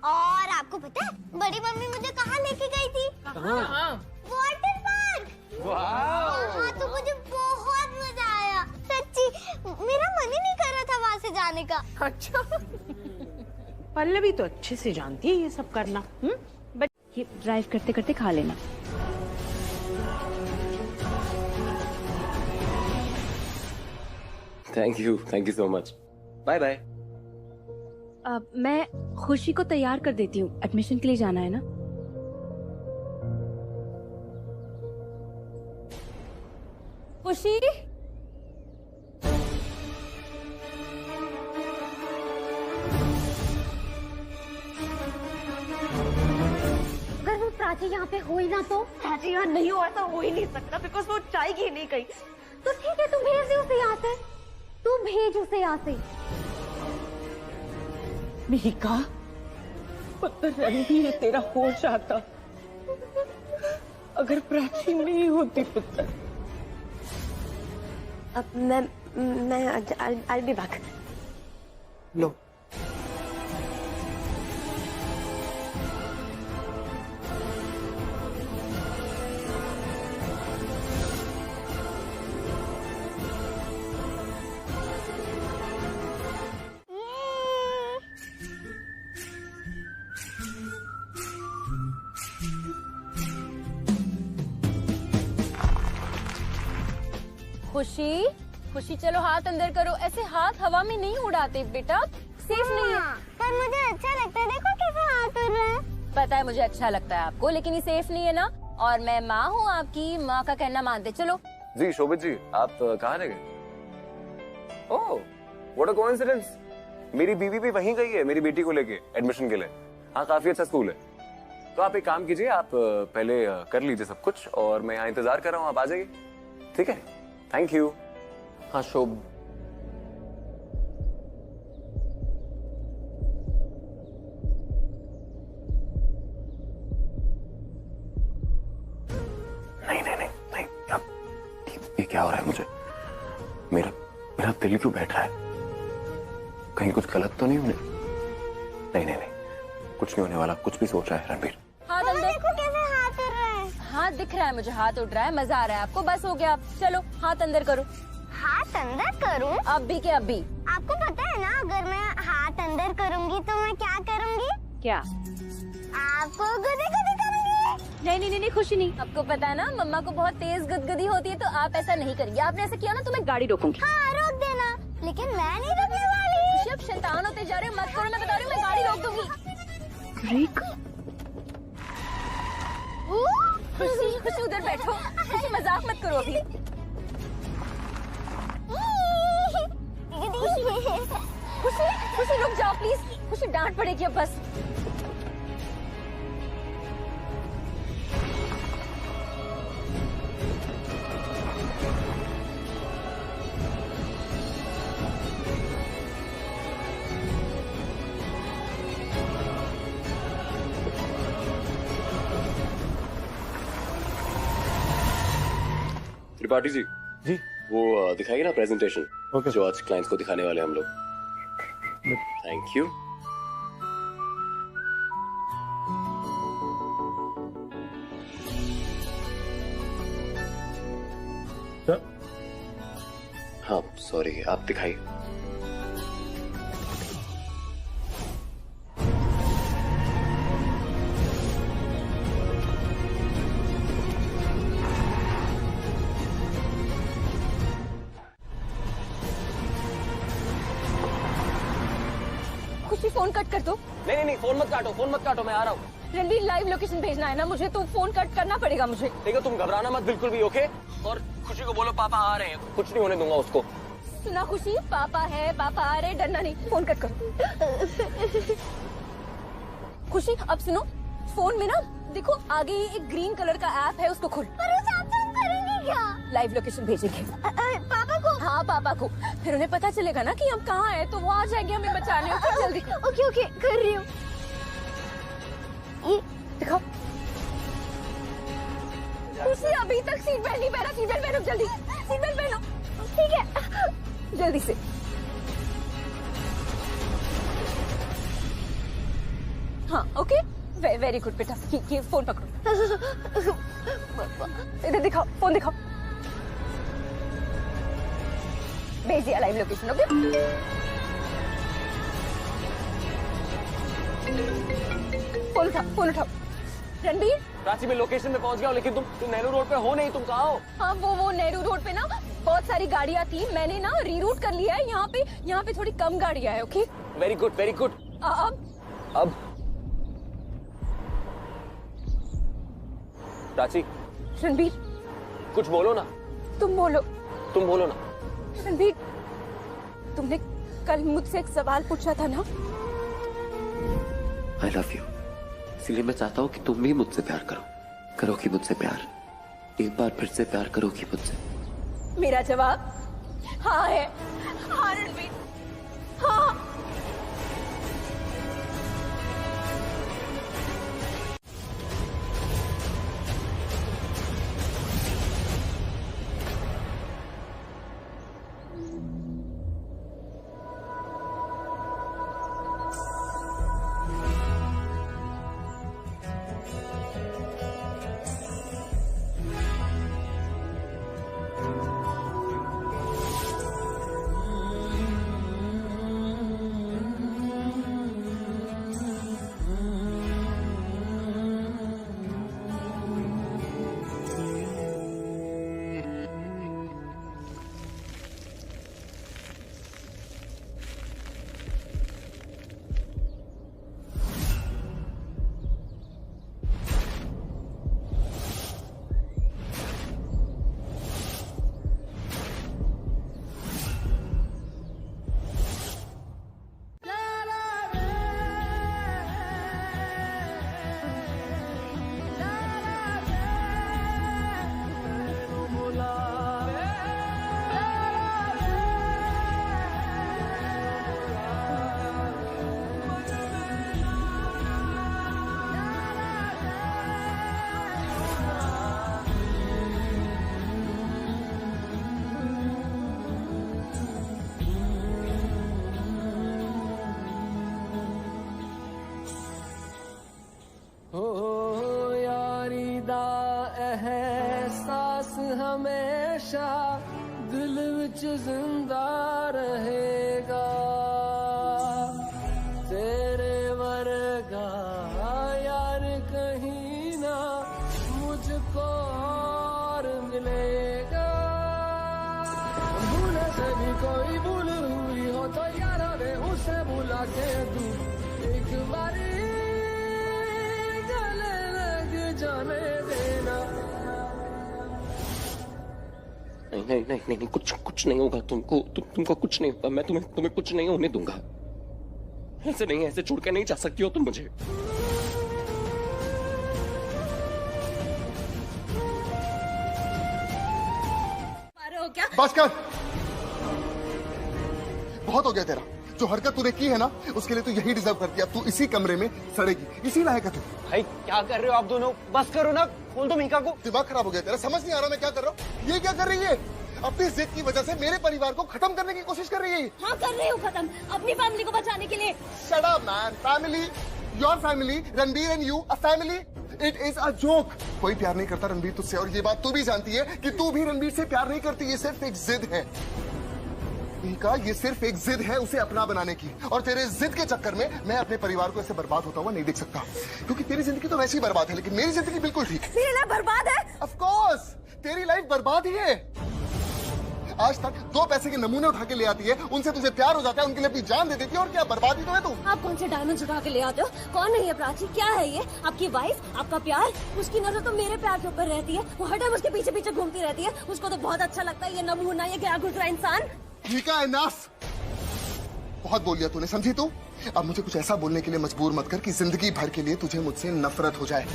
[SPEAKER 8] और आपको पता है बड़ी मम्मी मुझे कहाँ लेके गई थी? Water park. वहाँ तो मुझे बहुत मजा आया, सच्ची। मेरा मन ही नहीं कर रहा था वहाँ से जाने का।
[SPEAKER 10] अच्छा। पल्लवी तो अच्छे से जानती है ये सब करना। बट
[SPEAKER 5] ये ड्राइव करते करते खा लेना।
[SPEAKER 1] Thank you so much. Bye bye.
[SPEAKER 5] मैं खुशी को तैयार कर देती हूँ, एडमिशन के लिए जाना है ना। खुशी,
[SPEAKER 8] अगर वो प्राची यहाँ पे हुई ना तो?
[SPEAKER 2] प्राची यहाँ नहीं हो, ऐसा हो ही नहीं सकता, बिकॉज वो जाएगी ही नहीं कहीं।
[SPEAKER 8] तो ठीक है, तू भेज दे उसे यहाँ से, तू भेज उसे यहाँ से।
[SPEAKER 10] मिहिका, पुत्र रणबीर तेरा होश आता। अगर प्राची नहीं होती पुत्र।
[SPEAKER 5] अब मैं I'll be back।
[SPEAKER 10] लो।
[SPEAKER 5] खुशी चलो हाथ अंदर करो। ऐसे हाथ हवा में नहीं उड़ाते बेटा, सेफ नहीं है।
[SPEAKER 8] पर मुझे अच्छा लगता है, देखो कैसे हाथ उड़ रहा है।
[SPEAKER 5] पता है मुझे अच्छा लगता है आपको, लेकिन ये सेफ नहीं है ना। और मैं माँ हूँ आपकी, माँ का कहना मानते। चलो
[SPEAKER 1] जी शोभित जी, आप कहाँ रह गए? ओह, व्हाट अ कोइंसिडेंस। मेरी बीवी भी वहीं गई है मेरी बेटी को लेके एडमिशन के लिए। हाँ, काफी अच्छा स्कूल है। तो आप एक काम कीजिए, आप पहले कर लीजिए सब कुछ और मैं यहाँ इंतजार कर रहा हूँ, आप आ जाइए। ठीक है, थैंक यू। हाँ शोभ, नहीं, ये क्या हो रहा है मुझे? मेरा दिल क्यों बैठ रहा है? कहीं कुछ गलत तो नहीं होने? नहीं, कुछ नहीं होने वाला। कुछ भी सोच रहा है रणबीर।
[SPEAKER 5] हाथ अंदर।
[SPEAKER 8] देखो कैसे हाथ उड़ रहा है।
[SPEAKER 5] हाथ दिख रहा है मुझे, हाथ उड़ रहा है, मजा आ रहा है आपको। बस हो गया, चलो हाथ अंदर करो।
[SPEAKER 8] हाथ अंदर करूं?
[SPEAKER 5] अभी के अभी।
[SPEAKER 8] आपको पता है ना, अगर मैं हाथ अंदर करूंगी तो मैं क्या करूंगी?
[SPEAKER 5] क्या?
[SPEAKER 8] आपको गुदी गुदी करूंगी।
[SPEAKER 5] नहीं, खुशी नहीं। आपको पता है ना मम्मा को बहुत तेज गुदगुदी होती है, तो आप ऐसा नहीं करिए। आपने ऐसा किया ना तो मैं गाड़ी रोकूंगी।
[SPEAKER 8] हाँ रोक देना, लेकिन मैं नहीं रोकने वाली।
[SPEAKER 5] खुशी अब शैतान होते जा रहे हो, मत करो, मैं बता रही हूँ, मैं गाड़ी रोक दूंगी। खुशी उधर बैठो। खुशी मजाक मत करो अभी। खुशी रुक जाओ प्लीज। खुशी डांट पड़ेगी अब बस।
[SPEAKER 1] त्रिपाठी जी, वो दिखाइए ना प्रेजेंटेशन। जो आज क्लाइंट्स को दिखाने वाले हम लोग। Thank you. हाँ सॉरी, आप दिखाइए।
[SPEAKER 17] खुशी फोन कट कर दो।
[SPEAKER 1] नहीं नहीं, फोन मत काटो, मैं आ रहा हूँ।
[SPEAKER 17] रणबीर लाइव लोकेशन भेजना है ना मुझे, तो फोन कट करना पड़ेगा मुझे।
[SPEAKER 1] देखो तुम घबराना मत बिल्कुल भी, ओके? और खुशी को बोलो पापा आ रहे हैं, कुछ नहीं होने दूंगा उसको।
[SPEAKER 17] सुना खुशी, पापा है, पापा आ रहे, डरना नहीं। फोन कट करो। खुशी अब सुनो, फोन में ना देखो आगे एक ग्रीन कलर का ऐप है, उसको खोल।
[SPEAKER 8] पर उस ऐप से हम करेंगे क्या?
[SPEAKER 17] लाइव लोकेशन भेजेंगे
[SPEAKER 8] पापा को।
[SPEAKER 17] हाँ पापा को, फिर उन्हें पता चलेगा ना कि हम कहाँ हैं, तो वो आ जाएंगे हमें बचाने। ओके जल्दी।
[SPEAKER 8] ओके ओके कर रही हूँ।
[SPEAKER 17] ये दिखाओ। खुशी अभी तक सीट बेल्ट नहीं पहना, सीट बेल्ट पहनो जल्दी, सीट बेल्ट पहनो।
[SPEAKER 8] ठीक है
[SPEAKER 17] जल्दी से। हाँ ओके, वेरी गुड बेटा। ये फोन पकड़ो। इधर दिखाओ, फोन दिखाओ। भेज दिया लाइव लोकेशन। ओके फोन उठाओ। रणबीर,
[SPEAKER 1] प्राची मैं लोकेशन में पहुंच गया हूँ, लेकिन तुम नेहरू रोड पे हो नहीं, तुम कहाँ हो?
[SPEAKER 17] हाँ वो नेहरू रोड पे ना बहुत सारी गाड़ियाँ थी, मैंने ना रीरूट कर लिया है। यहाँ पे थोड़ी कम गाड़ियाँ है। Okay
[SPEAKER 1] very good. अब प्राची,
[SPEAKER 17] रणबीर
[SPEAKER 1] कुछ बोलो ना।
[SPEAKER 17] तुम बोलो
[SPEAKER 1] ना।
[SPEAKER 17] रणबीर, तुमने कल मुझसे एक सवाल पूछा था ना।
[SPEAKER 1] आई लव यू, इसलिए मैं चाहता हूँ कि तुम भी मुझसे प्यार करोगी मुझसे प्यार, एक बार फिर से प्यार करोगी मुझसे।
[SPEAKER 17] मेरा जवाब हाँ है। हाँ रणबीर, हाँ।
[SPEAKER 11] हमेशा दिल विच जिंदा रहेगा, तेरे वर्गा यार कहीं ना मुझको और मिलेगा। भूले से भी कोई भूल हुई हो तो यारा ने उसे भुला के दूं, एक बारी गले लग जाने देना।
[SPEAKER 1] नहीं, कुछ नहीं होगा तुमको कुछ नहीं होगा। मैं तुम्हें कुछ नहीं होने दूंगा। ऐसे नहीं, ऐसे छोड़ के नहीं जा सकती हो तुम मुझे।
[SPEAKER 3] हो क्या? बस कर, बहुत हो गया तेरा। जो हरकत तूने की है ना, उसके लिए तू यही डिजर्व करती है। तू इसी कमरे में सड़ेगी, इसी लायक है तू।
[SPEAKER 16] भाई क्या कर रहे हो आप दोनों? बस करो ना, बोल दो मीका को।
[SPEAKER 3] दिमाग खराब हो गया तेरा, समझ नहीं आ रहा मैं क्या कर रहा हूँ। ये क्या कर रही है? अपनी जिद की वजह से मेरे परिवार को खत्म करने की कोशिश कर रही है।
[SPEAKER 8] हाँ कर रही हूँ खत्म, अपनी फैमिली को बचाने के लिए।
[SPEAKER 3] Shut up man, family, your family, Ranbir and you, a family, it is a joke. कोई प्यार नहीं करता रणबीर तुझसे, और ये बात तू भी जानती है कि तू भी रणबीर से प्यार नहीं करती। ये सिर्फ एक जिद है। मीका, ये सिर्फ एक जिद है उसे अपना बनाने की, और तेरे जिद के चक्कर में मैं अपने परिवार को ऐसे बर्बाद होता हुआ नहीं देख सकता। क्योंकि तेरी जिंदगी तो वैसे ही बर्बाद है, लेकिन मेरी जिंदगी बिल्कुल ठीक है।
[SPEAKER 5] मेरी लाइफ बर्बाद है?
[SPEAKER 3] ऑफ कोर्स, तेरी लाइफ बर्बाद ही है। आज तक 2 पैसे के नमूने उठा के ले आती है, उनसे तुझे प्यार हो जाता है, उनके लिए अपनी जान दे देती है, और क्या बर्बादी तो है तू।
[SPEAKER 5] आप कौन से डायमंड उठा के ले आते हो? कौन है ये प्राची? क्या है ये? आपकी वाइफ? आपका प्यार? उसकी नजर तो मेरे प्यार के ऊपर रहती है, वो हर टाइम उसके पीछे पीछे घूमती रहती है। उसको तो बहुत अच्छा लगता है ये नमूना, ये गया गुजरा इंसान।
[SPEAKER 3] मीका, इनफ, बहुत बोल लिया तूने, समझी तू? अब मुझे कुछ ऐसा बोलने के लिए मजबूर मत कर कि जिंदगी भर के लिए तुझे मुझसे नफरत हो जाए।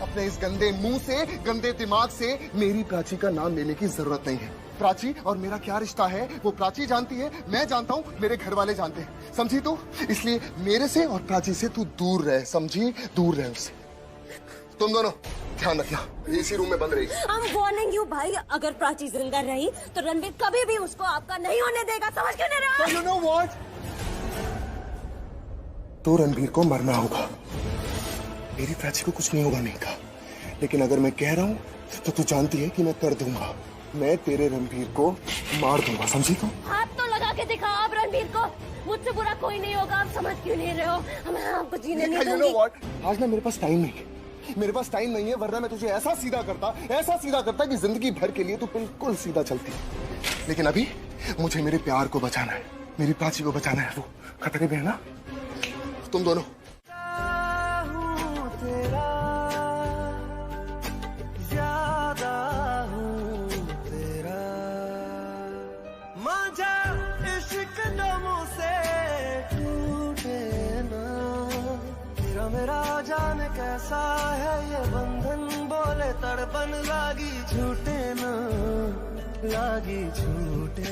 [SPEAKER 3] अपने इस गंदे मुंह से, गंदे दिमाग से मेरी प्राची का नाम लेने की जरूरत नहीं है। प्राची और मेरा क्या रिश्ता है वो प्राची जानती है, मैं जानता हूँ, मेरे घर वाले जानते हैं, समझी तू? इसलिए मेरे से और प्राची से तू दूर रहे, समझी? दूर रहे उससे। तुम दोनों ध्यान रखना, इसी रूम में बंद रही।
[SPEAKER 5] I'm warning you भाई, अगर प्राची जिंदा रही तो रणबीर कभी भी उसको आपका नहीं होने देगा, समझ क्यों नहीं रहा?
[SPEAKER 3] You know what? तो रणबीर को मरना होगा, मेरी प्राची को कुछ नहीं होगा मीका, लेकिन अगर मैं कह रहा हूँ तो तू जानती है कि मैं कर दूंगा, मैं तेरे रणबीर को मार दूंगा, समझी तू?
[SPEAKER 5] हाथ तो लगा के दिखा आप रणबीर को, मुझसे बुरा कोई नहीं होगा, आप समझ क्यों नहीं रहे हो? मैं आपको जीने नहीं दूंगी।
[SPEAKER 3] You know what? आज ना मेरे पास टाइम नहीं है, मेरे पास टाइम नहीं है, वरना मैं तुझे ऐसा सीधा करता कि जिंदगी भर के लिए तू बिल्कुल सीधा चलती। लेकिन अभी मुझे मेरे प्यार को बचाना है, मेरी प्राची को बचाना है, वो खतरे में है ना। तुम दोनों
[SPEAKER 11] मेरा जाने कैसा है ये बंधन, बोले तड़पन लागी झूठे ना, लागी झूठे ना।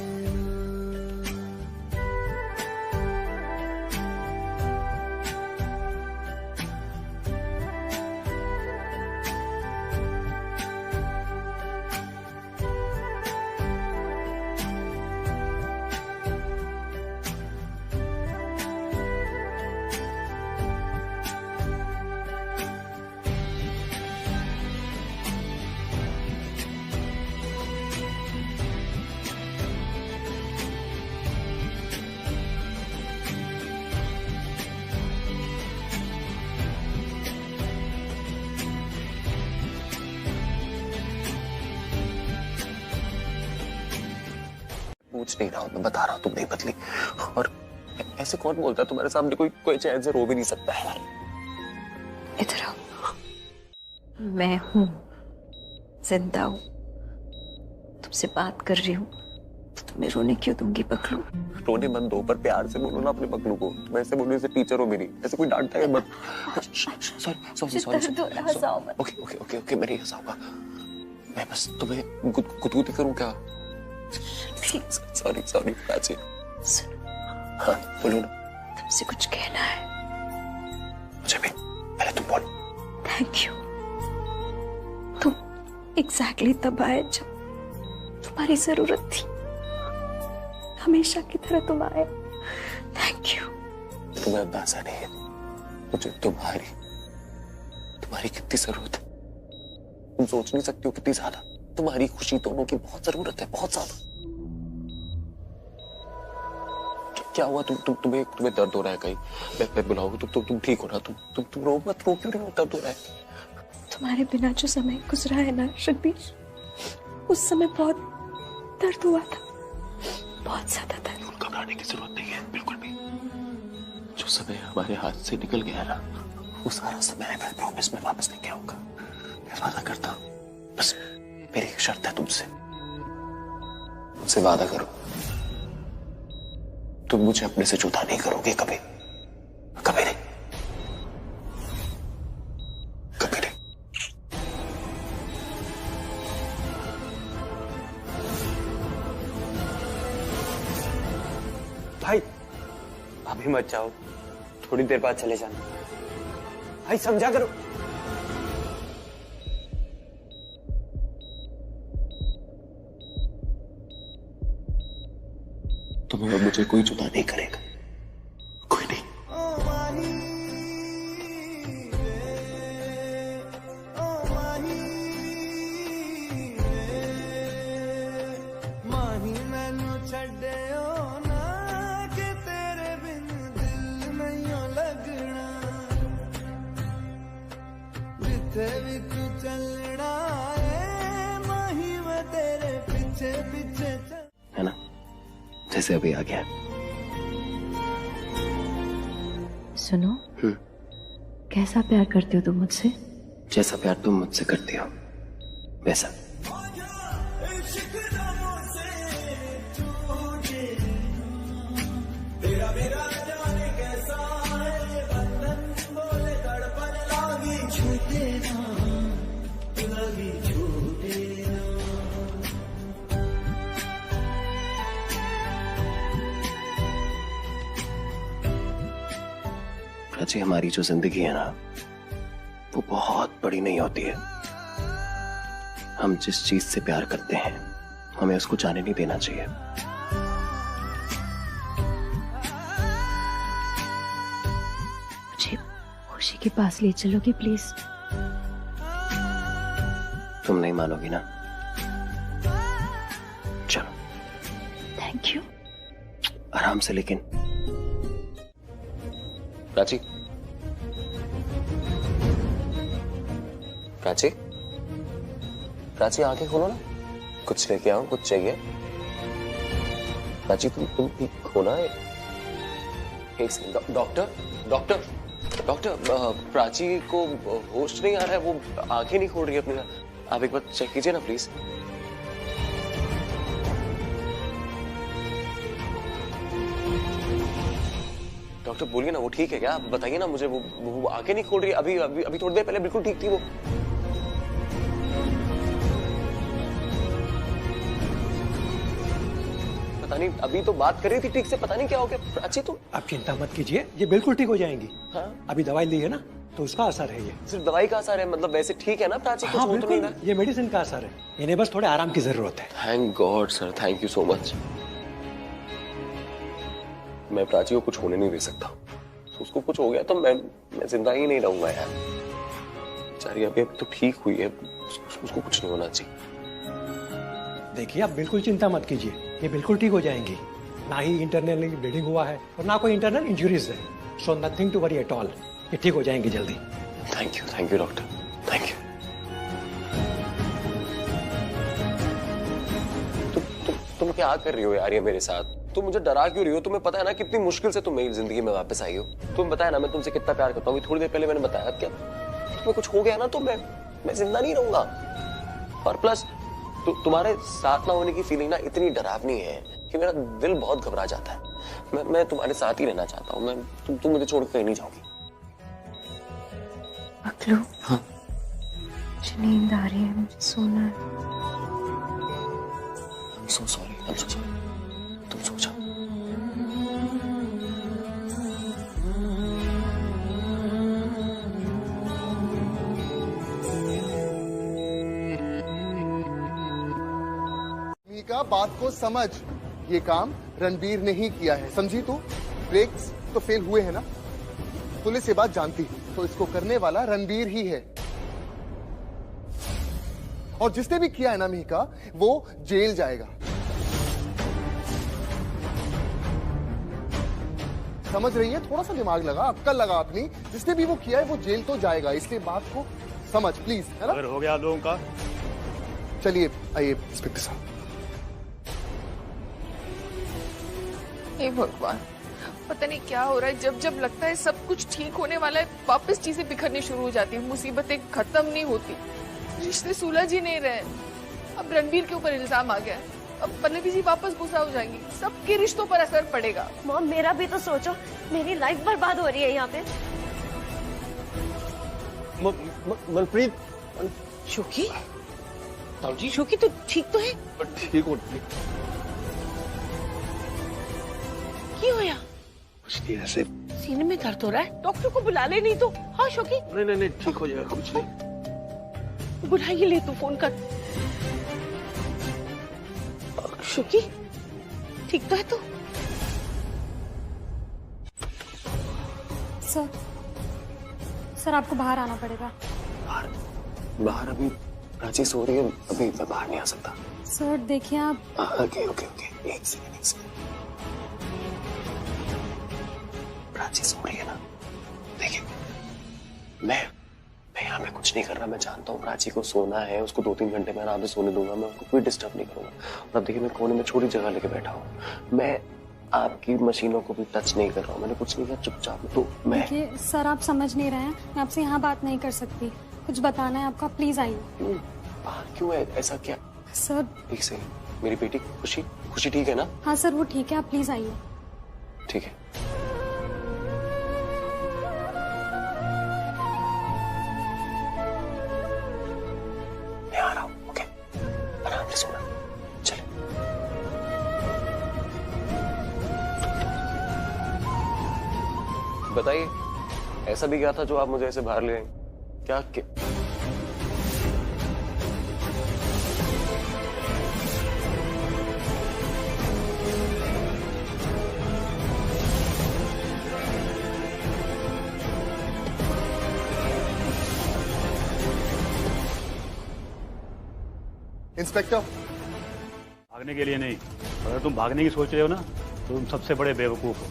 [SPEAKER 1] पूछ नहीं रहा हूँ, मैं बता रहा हूँ, तुम नहीं बदली। और ऐसे कौन बोलता है तुम्हारे सामने कोई चैन से रो भी नहीं सकता है यार।
[SPEAKER 2] इधर आओ, मैं हूँ, जिंदा हूँ, तुमसे बात कर रही हूँ, तो तुम्हें रोने क्यों दूंगी पगलू?
[SPEAKER 1] रोने मत दो, पर प्यार से बोलो ना अपने पगलू को। तुम ऐसे बोलो जैसे टीचर हो मेरी, ऐसे कोई डांटता है मत। सॉरी,
[SPEAKER 2] हंसाओ मत।
[SPEAKER 1] ओके, मैं नहीं हंसाऊंगा, मैं बस तुम्हें गुदगुदी करूँ क्या? सॉरी प्राची। हाँ बोलो ना।
[SPEAKER 2] तुमसे कुछ कहना है
[SPEAKER 1] मुझे भी, पहले तुम बोलो।
[SPEAKER 2] थैंक यू, तुम एग्जैक्टली तब आए जब तुम्हारी जरूरत थी, हमेशा की तरह तुम आए। Thank you.
[SPEAKER 1] तुम्हें अंदाजा नहीं है मुझे तुम्हारी कितनी जरूरत है, तुम सोच नहीं सकती हो कितनी ज्यादा। तुम्हारी खुशी दोनों की बहुत जरूरत है, बहुत ज्यादा। क्या हुआ? तुम्हें दर्द हो रहा है कहीं? मैं बुलाऊंगा तुम ठीक हो ना? तुम रो मत, रो क्यों रहे हो? दर्द हो रहा है।
[SPEAKER 2] तुम्हारे बिना जो समय गुजरा है ना रणबीर, उस समय बहुत दर्द हुआ था, बहुत ज्यादा दर्द।
[SPEAKER 1] घबराने की जरूरत नहीं है बिल्कुल भी। जो समय हमारे हाथ से निकल गया ना, वो सारा समय मैं प्रॉमिस में वापस लेके आऊंगा, मैं वादा करता हूँ। बस मेरी एक शर्त है तुमसे, मुझसे वादा करो, तुम मुझे अपने से जुदा नहीं करोगे कभी, कभी नहीं, कभी नहीं।
[SPEAKER 16] भाई अभी मत जाओ, थोड़ी देर बाद चले जाना। भाई समझा करो।
[SPEAKER 1] तुम्हें और मुझे कोई जुदा नहीं करेगा, कोई नहीं।
[SPEAKER 11] माही मैनू छड्डे
[SPEAKER 1] रास्ते से अभी आ गया।
[SPEAKER 5] सुनो, कैसा प्यार करते हो तुम मुझसे?
[SPEAKER 1] जैसा प्यार तुम मुझसे करती हो वैसा। प्राची, हमारी जो जिंदगी है ना, वो बहुत बड़ी नहीं होती है। हम जिस चीज से प्यार करते हैं हमें उसको जाने नहीं देना चाहिए।
[SPEAKER 5] मुझे खुशी के पास ले चलोगे प्लीज?
[SPEAKER 1] तुम नहीं मानोगी ना? चलो।
[SPEAKER 5] Thank you.
[SPEAKER 1] आराम से लेकिन। प्राची, प्राची, प्राची आंखें खोलो ना, कुछ लेके आओ, कुछ चाहिए। प्राची तुम ठीक हो ना? एक second. Doctor doctor doctor, Prachi को होश नहीं आ रहा है, वो आंखें नहीं खोल रही है अपनी। आप एक बार चेक कीजिए ना प्लीज। डॉक्टर बोलिए ना, वो ठीक है क्या? आप बताइए ना मुझे। वो आंखें नहीं खोल रही है। अभी अभी अभी थोड़ी देर पहले बिल्कुल ठीक थी वो। पता नहीं, अभी तो बात कर रही थी ठीक से, पता नहीं क्या हो गया। प्राची तुम।
[SPEAKER 18] आप चिंता मत कीजिए, ये बिल्कुल ठीक हो जाएंगी।
[SPEAKER 1] हाँ?
[SPEAKER 18] अभी दवाई ली है ना, तो उसका असर है ये।
[SPEAKER 1] सिर्फ दवाई का असर है? मतलब वैसे ठीक है ना प्राची?
[SPEAKER 18] हाँ,
[SPEAKER 1] कुछ हो तो नहीं
[SPEAKER 18] बिल्कुल,
[SPEAKER 1] रहा?
[SPEAKER 18] ये मेडिसिन का असर है। इन्हें बस थोड़े आराम की जरूरत है।
[SPEAKER 1] Thank God sir, thank you so much. मैं प्राची को कुछ होने नहीं दे सकता। तो उसको कुछ हो गया तो मैं जिंदा ही नहीं रहूंगा यार। बेचारी अभी तो ठीक हुई है, उसको कुछ नहीं होना चाहिए।
[SPEAKER 18] देखिए, आप बिल्कुल चिंता मत कीजिए, ये बिल्कुल ठीक हो जाएंगी। ना ही इंटरनल ब्लीडिंग हुआ है और ना कोई इंटरनल इंजरीज है। So nothing to worry at all. ये ठीक हो जाएंगी जल्दी।
[SPEAKER 1] Thank you doctor, thank you. तुम क्या कर रही हो यार ये मेरे साथ? तुम मुझे डरा क्यों रही हो? तुम्हें पता है ना कितनी मुश्किल से तुम मेरी जिंदगी में वापस आई हो। तुम बताया ना मैं तुमसे कितना प्यार करता हूँ। थोड़ी देर पहले मैंने बताया। क्या तुम्हें कुछ हो गया ना तो मैं जिंदा नहीं रहूंगा। और प्लस तुम्हारे साथ ना होने की फीलिंग ना इतनी डरावनी है कि मेरा दिल बहुत घबरा जाता है। मैं तुम्हारे साथ ही रहना चाहता हूँ। तुम मुझे छोड़ कहीं नहीं जाओगी।
[SPEAKER 5] अकलू,
[SPEAKER 1] हाँ?
[SPEAKER 5] मुझे नींद आ रही है, मुझे सोना है।
[SPEAKER 1] I'm so sorry, I'm so sorry। तुम सो जाओ।
[SPEAKER 3] मीका, बात को समझ। ये काम रणबीर ने ही किया है, समझी तू? ब्रेक्स तो फेल हुए हैं ना? पुलिस ये बात जानती है, तो इसको करने वाला रणबीर ही है। और जिसने भी किया है ना मीका, वो जेल जाएगा। समझ रही है? थोड़ा सा दिमाग लगा, अक्ल लगा अपनी। जिसने भी वो किया है वो जेल तो जाएगा, इसलिए बात को समझ प्लीज, है ना?
[SPEAKER 13] अगर हो गया लोगों का।
[SPEAKER 3] चलिए आइए इंस्पेक्टर साहब।
[SPEAKER 6] हे भगवान, पता नहीं क्या हो रहा है। जब जब लगता है सब कुछ ठीक होने वाला है, वापस चीजें बिखरनी शुरू हो जाती है। मुसीबतें खत्म नहीं होती, रिश्ते सुलझ ही नहीं रहे। अब रणबीर के ऊपर इल्जाम आ गया है, अब पल्लवी जी वापस गुस्सा हो जाएंगी। सबके रिश्तों पर असर पड़ेगा।
[SPEAKER 2] मॉम, मेरा भी तो सोचो, मेरी लाइफ बर्बाद हो रही है यहाँ पे।
[SPEAKER 18] मनप्रीत,
[SPEAKER 7] शोकी, ताऊजी, शोकी तो ठीक तो है?
[SPEAKER 18] ठीक हो
[SPEAKER 7] क्या होया?
[SPEAKER 18] कुछ नहीं, ऐसे
[SPEAKER 7] सीने में दर्द हो रहा है, डॉक्टर को बुला ले नहीं तो। हाँ शोकी,
[SPEAKER 18] नहीं ठीक हो जाएगा, कुछ नहीं।
[SPEAKER 7] बुलाइए, ले तू फोन कर। शोकी, ठीक तो है तू?
[SPEAKER 5] सर आपको बाहर आना पड़ेगा।
[SPEAKER 1] बाहर अभी प्राची सो रही है, अभी मैं बाहर नहीं आ सकता।
[SPEAKER 5] सर देखिए आप।
[SPEAKER 1] ओके एक सेकंड। प्राची सो रही है ना? देखिए, मैं मैं यहाँ पे कुछ नहीं कर रहा, मैं जानता हूँ प्राची को सोना है, उसको 2-3 घंटे में आराम से सोने दूंगा, मैं उसको कोई डिस्टर्ब नहीं करूंगा। और अब देखिए मैं कोने में छोटी जगह लेके बैठा हूँ, मैं आपकी मशीनों को भी टच नहीं कर रहा हूँ, मैंने कुछ नहीं किया, चुपचाप। तो मैं
[SPEAKER 19] देखिए सर, आप समझ नहीं रहे हैं, मैं आपसे यहाँ बात नहीं कर सकती, कुछ बताना है आपका, प्लीज आइए।
[SPEAKER 1] क्यों है ऐसा क्या?
[SPEAKER 19] सर
[SPEAKER 1] एक सेकंड, मेरी बेटी खुशी, खुशी ठीक है ना?
[SPEAKER 19] हाँ सर वो ठीक है, आप प्लीज आइए।
[SPEAKER 1] ठीक है। मैं आ रहा हूँ, ओके? आराम से सोना, चले। बताइए, ऐसा भी क्या था जो आप मुझे ऐसे बाहर ले आए? क्या
[SPEAKER 3] इंस्पेक्टर,
[SPEAKER 13] भागने के लिए नहीं, अगर तुम भागने की सोच रहे हो ना तो तुम सबसे बड़े बेवकूफ हो।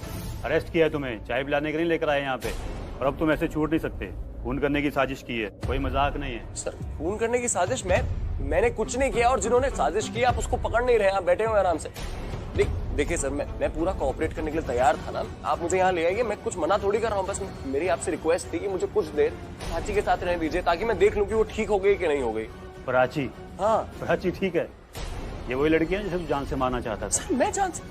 [SPEAKER 13] अरेस्ट किया है तुम्हें, चाय पिलाने के लिए लेकर आए यहाँ पे, और अब तुम ऐसे छूट नहीं सकते। खून करने की साजिश की है, कोई मजाक नहीं है।
[SPEAKER 1] सर, खून करने की साजिश? मैंने कुछ नहीं किया, और जिन्होंने साजिश की आप उसको पकड़ नहीं रहे, आप बैठे हुए आराम से। देखिए सर, मैं पूरा कोऑपरेट करने के लिए तैयार था ना, आप मुझे यहाँ ले आइए, मैं कुछ मना थोड़ी कर रहा हूँ, बस मेरी आपसे रिक्वेस्ट थी कि मुझे कुछ देर प्राची के साथ रहने दीजिए, ताकि मैं देख लूँ कि वो ठीक हो गई कि नहीं हो गई।
[SPEAKER 13] प्राची?
[SPEAKER 1] हाँ
[SPEAKER 13] प्राची ठीक है। ये वही लड़की है जिसे तू जान से मारना चाहता था।
[SPEAKER 1] मैं जान से?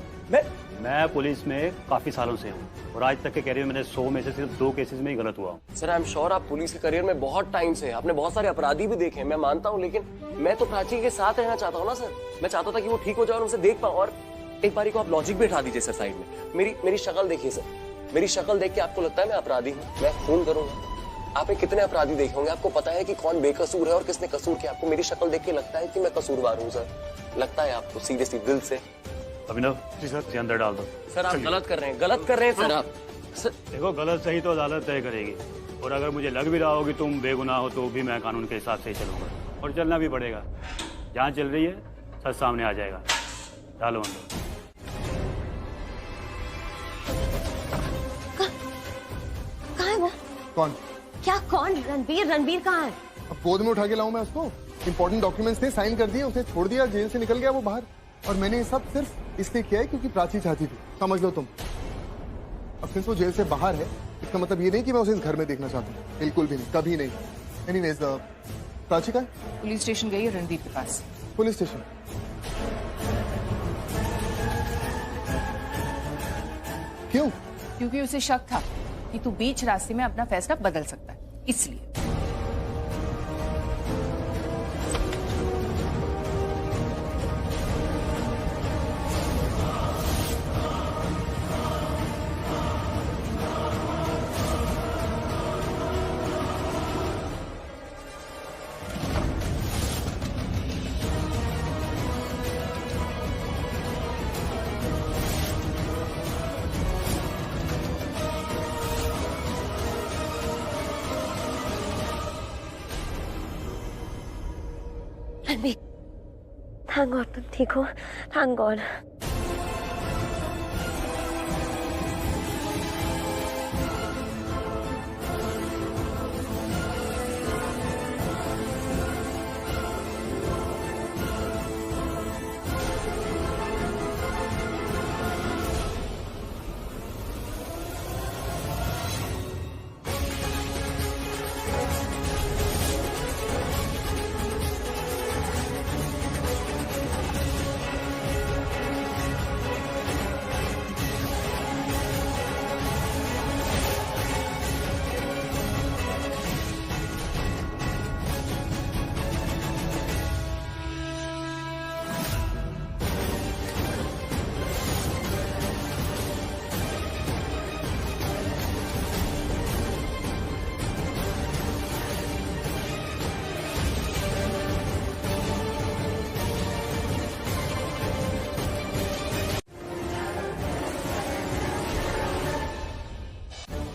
[SPEAKER 13] मैं पुलिस में काफी सालों से हूँ, और आज तक के करियर में 100 में से सिर्फ 2 केसेस में ही गलत हुआ हूँ।
[SPEAKER 1] सर आई एम श्योर आप पुलिस के करियर में बहुत टाइम से, आपने बहुत सारे अपराधी भी देखे हैं, मैं मानता हूँ, लेकिन मैं तो प्राची के साथ रहना चाहता हूँ ना सर। मैं चाहता था कि वो ठीक हो जाए और उनसे देख पाऊँ। और एक बारी को आप लॉजिक भी हटा दीजिए सर साइड में। मेरी शक्ल देखिए सर, मेरी शक्ल देख के आपको लगता है मैं अपराधी हूँ? मैं खून करूंगा? आपने कितने अपराधी देखे होंगे, आपको पता है कि कौन बेकसूर है और किसने कसूर किया? आपको मेरी शक्ल देख के लगता है कि मैं कसूरवार हूँ सर? लगता है आपको सीरियसली दिल से?
[SPEAKER 13] अभिनव जी सर, इसे अंदर डाल दो।
[SPEAKER 1] सर आप गलत कर रहे हैं, गलत कर रहे हैं सर आप।
[SPEAKER 13] देखो गलत सही तो अदालत तय करेगी, और अगर मुझे लग भी रहा हो कि तुम बेगुनाह हो तो भी मैं कानून के हिसाब से ही चलूंगा, और चलना भी पड़ेगा। जहाँ चल रही है सच सामने आ जाएगा। डालो अंदर।
[SPEAKER 5] कहाँ है वो?
[SPEAKER 3] कौन?
[SPEAKER 5] क्या कौन? रणबीर कहाँ है?
[SPEAKER 3] अब गोद में उठा के लाऊं मैं उसको? इंपॉर्टेंट डॉक्यूमेंट्स थे, साइन कर दिए, उसने छोड़ दिया, जेल से निकल गया वो बाहर। और मैंने ये सब सिर्फ इसलिए किया है क्योंकि प्राची चाहती थी, समझ लो तुम। अब सिंस वो जेल से बाहर है, इसका मतलब ये नहीं कि मैं उसे इस घर में देखना चाहता हूँ, बिल्कुल भी नहीं, कभी नहीं। एनीवेज, प्राची का
[SPEAKER 6] पुलिस स्टेशन गई है रणदीप के पास।
[SPEAKER 3] Police station? क्यों?
[SPEAKER 6] क्योंकि उसे शक था कि तू बीच रास्ते में अपना फैसला बदल सकता है, इसलिए।
[SPEAKER 5] थैंक गॉड तुम ठीक हो, थैंक गॉड।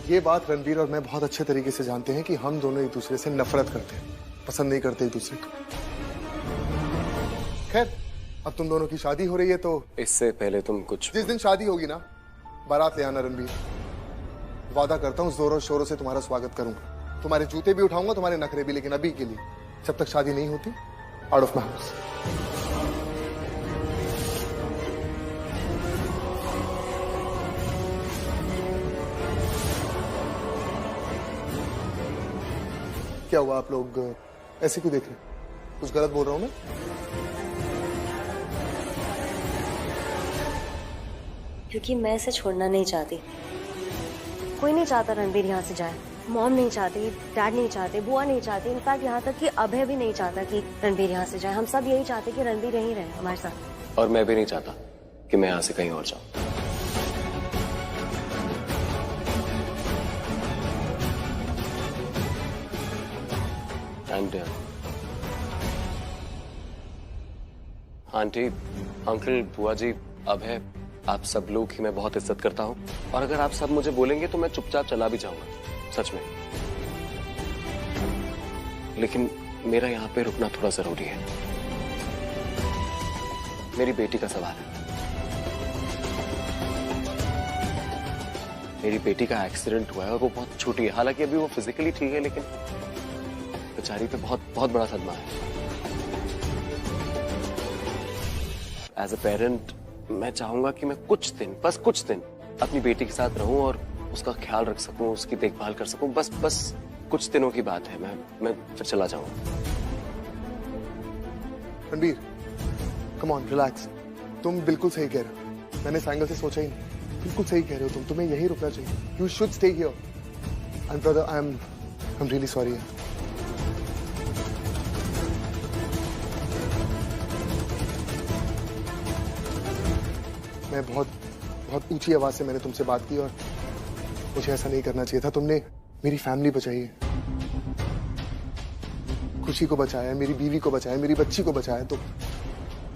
[SPEAKER 3] ये बात रणबीर और मैं बहुत अच्छे तरीके से जानते हैं कि हम दोनों एक दूसरे से नफरत करते हैं, पसंद नहीं करते एक दूसरे को। खैर, अब तुम दोनों की शादी हो रही है तो
[SPEAKER 1] इससे पहले तुम कुछ,
[SPEAKER 3] जिस दिन शादी होगी ना, बारात ले आना रणबीर। वादा करता हूँ जोरों शोरों से तुम्हारा स्वागत करूंगा। तुम्हारे जूते भी उठाऊंगा, तुम्हारे नखरे भी, लेकिन अभी के लिए, जब तक शादी नहीं होती, आउट ऑफ माय हाउस। क्या हुआ, आप लोग ऐसे क्यों देख रहे हैं? कुछ गलत बोल रहा हूं मैं?
[SPEAKER 5] क्योंकि मैं इसे छोड़ना नहीं चाहती। कोई नहीं चाहता रणबीर यहाँ से जाए। मॉम नहीं चाहती, डैड नहीं चाहते, बुआ नहीं चाहती, इनफैक्ट यहाँ तक कि अभय भी नहीं चाहता कि रणबीर यहाँ से जाए। हम सब यही चाहते कि रणबीर यहीं रहे हमारे साथ।
[SPEAKER 1] और मैं भी नहीं चाहता कि मैं यहाँ से कहीं और जाऊं। एंड आंटी, अंकल, बुआ जी, अभय, आप सब लोग की मैं बहुत इज्जत करता हूँ, और अगर आप सब मुझे बोलेंगे तो मैं चुपचाप चला भी जाऊंगा, सच में। लेकिन मेरा यहाँ पे रुकना थोड़ा जरूरी है। मेरी बेटी का सवाल है। मेरी बेटी का एक्सीडेंट हुआ है और वो बहुत छोटी है। हालांकि अभी वो फिजिकली ठीक है, लेकिन बेचारी पे बहुत बहुत बड़ा सदमा है। एज अ पेरेंट मैं चाहूंगा कि मैं कुछ दिन, बस कुछ दिन अपनी बेटी के साथ रहूं और उसका ख्याल रख सकूं, उसकी देखभाल कर सकूं। बस कुछ दिनों की बात है। मैं फिर चला जाऊंगा।
[SPEAKER 3] Ranbir, come on, relax. तुम बिल्कुल सही कह रहे हो। मैंने इस एंगल से सोचा ही नहीं। बिल्कुल सही कह रहे हो तुम। तुम्हें यहीं रुकना चाहिए। You should stay here. And brother, I am really sorry. मैं बहुत ऊंची आवाज से मैंने तुमसे बात की, और मुझे ऐसा नहीं करना चाहिए था। तुमने मेरी फैमिली बचाई है, खुशी को बचाया, मेरी बीवी को बचाया, मेरी बच्ची को बचाया। तो I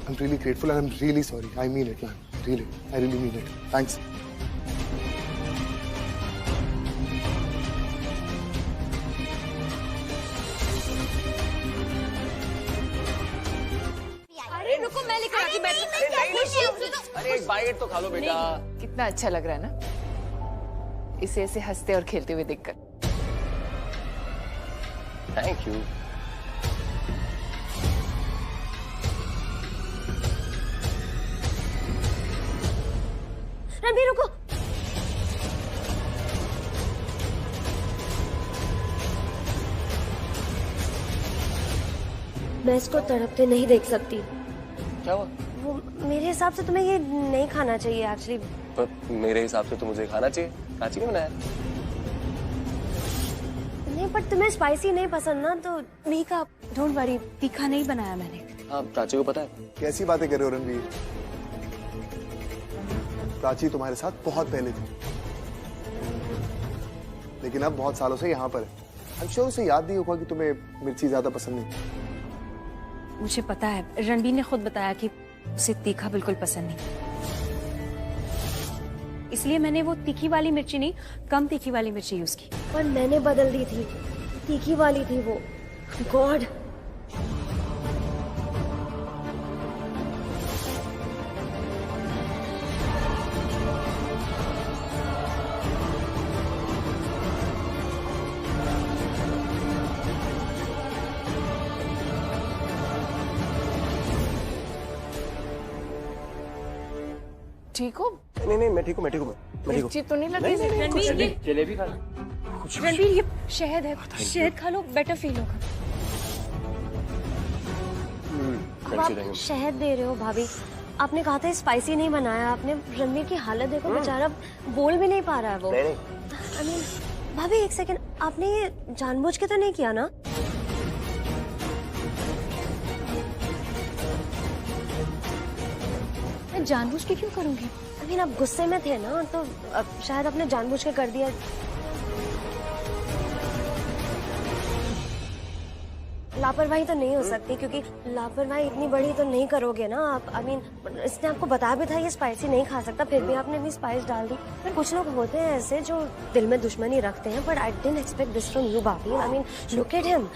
[SPEAKER 3] am really grateful and I am really sorry. I mean it, man, I really mean it. Thanks.
[SPEAKER 17] अरे रुको, मैं लेकर आती हूँ।
[SPEAKER 1] अरे एक बाइट तो खा लो बेटा।
[SPEAKER 6] कितना अच्छा लग रहा है ना इसे ऐसे हंसते और खेलते हुए देखकर।
[SPEAKER 1] Thank you.
[SPEAKER 5] रणबीर रुको। मैं इसको तड़पते नहीं देख सकती।
[SPEAKER 1] क्या हुआ?
[SPEAKER 5] वो मेरे हिसाब से तुम्हें ये नहीं खाना चाहिए एक्चुअली।
[SPEAKER 1] पर मेरे हिसाब से तो मुझे खाना चाहिए। काची ने बनाया?
[SPEAKER 5] नहीं, पर तुम्हें स्पाइसी नहीं पसंद ना, तो मीका, डोंट वरी, तीखा नहीं बनाया मैंने।
[SPEAKER 1] हाँ, प्राची को पता है।
[SPEAKER 3] कैसी बातें कर रहे हो रणबीर? प्राची तुम्हारे साथ बहुत पहले थी, लेकिन अब बहुत सालों से यहाँ पर है। आई एम श्योर उसे याद नहीं होगा कि तुम्हें मिर्ची ज्यादा पसंद नहीं।
[SPEAKER 19] मुझे पता है, रणबीर ने खुद बताया कि उसे तीखा बिल्कुल पसंद नहीं, इसलिए मैंने वो तीखी वाली मिर्ची नहीं, कम तीखी वाली मिर्ची यूज की।
[SPEAKER 5] पर मैंने बदल दी थी, तीखी वाली थी वो। गॉड।
[SPEAKER 6] ठीक हो?
[SPEAKER 1] नहीं, मैं ठीक हूँ, मैं ठीक हूँ, मैं ठीक हूँ।
[SPEAKER 6] मिर्ची तो नहीं लगी?
[SPEAKER 19] रणबीर,
[SPEAKER 1] जलेबी खा।
[SPEAKER 19] रणबीर, ये शहद है, शहद खा लो, बेटर फील होगा।
[SPEAKER 5] अब आप शहद दे रहे हो भाभी। आपने कहा था स्पाइसी नहीं बनाया। आपने रणबीर की हालत देखो, बेचारा बोल भी नहीं पा रहा है वो। आई मीन, भाभी एक सेकंड, आपने ये जानबूझ के तो नहीं किया ना?
[SPEAKER 19] मैं जानबूझ के क्यों करूंगी?
[SPEAKER 5] आई मीन, आप गुस्से में थे ना, तो अब शायद आपने जानबूझ के कर दिया। लापरवाही तो नहीं हो सकती, क्योंकि लापरवाही इतनी बड़ी तो नहीं करोगे ना आप। आई मीन, इसने आपको बताया भी था ये स्पाइसी नहीं खा सकता, फिर भी आपने भी स्पाइस डाल दी। पर कुछ लोग होते हैं ऐसे जो दिल में दुश्मनी रखते हैं, but I didn't expect this from you भाभी। I mean, look at him.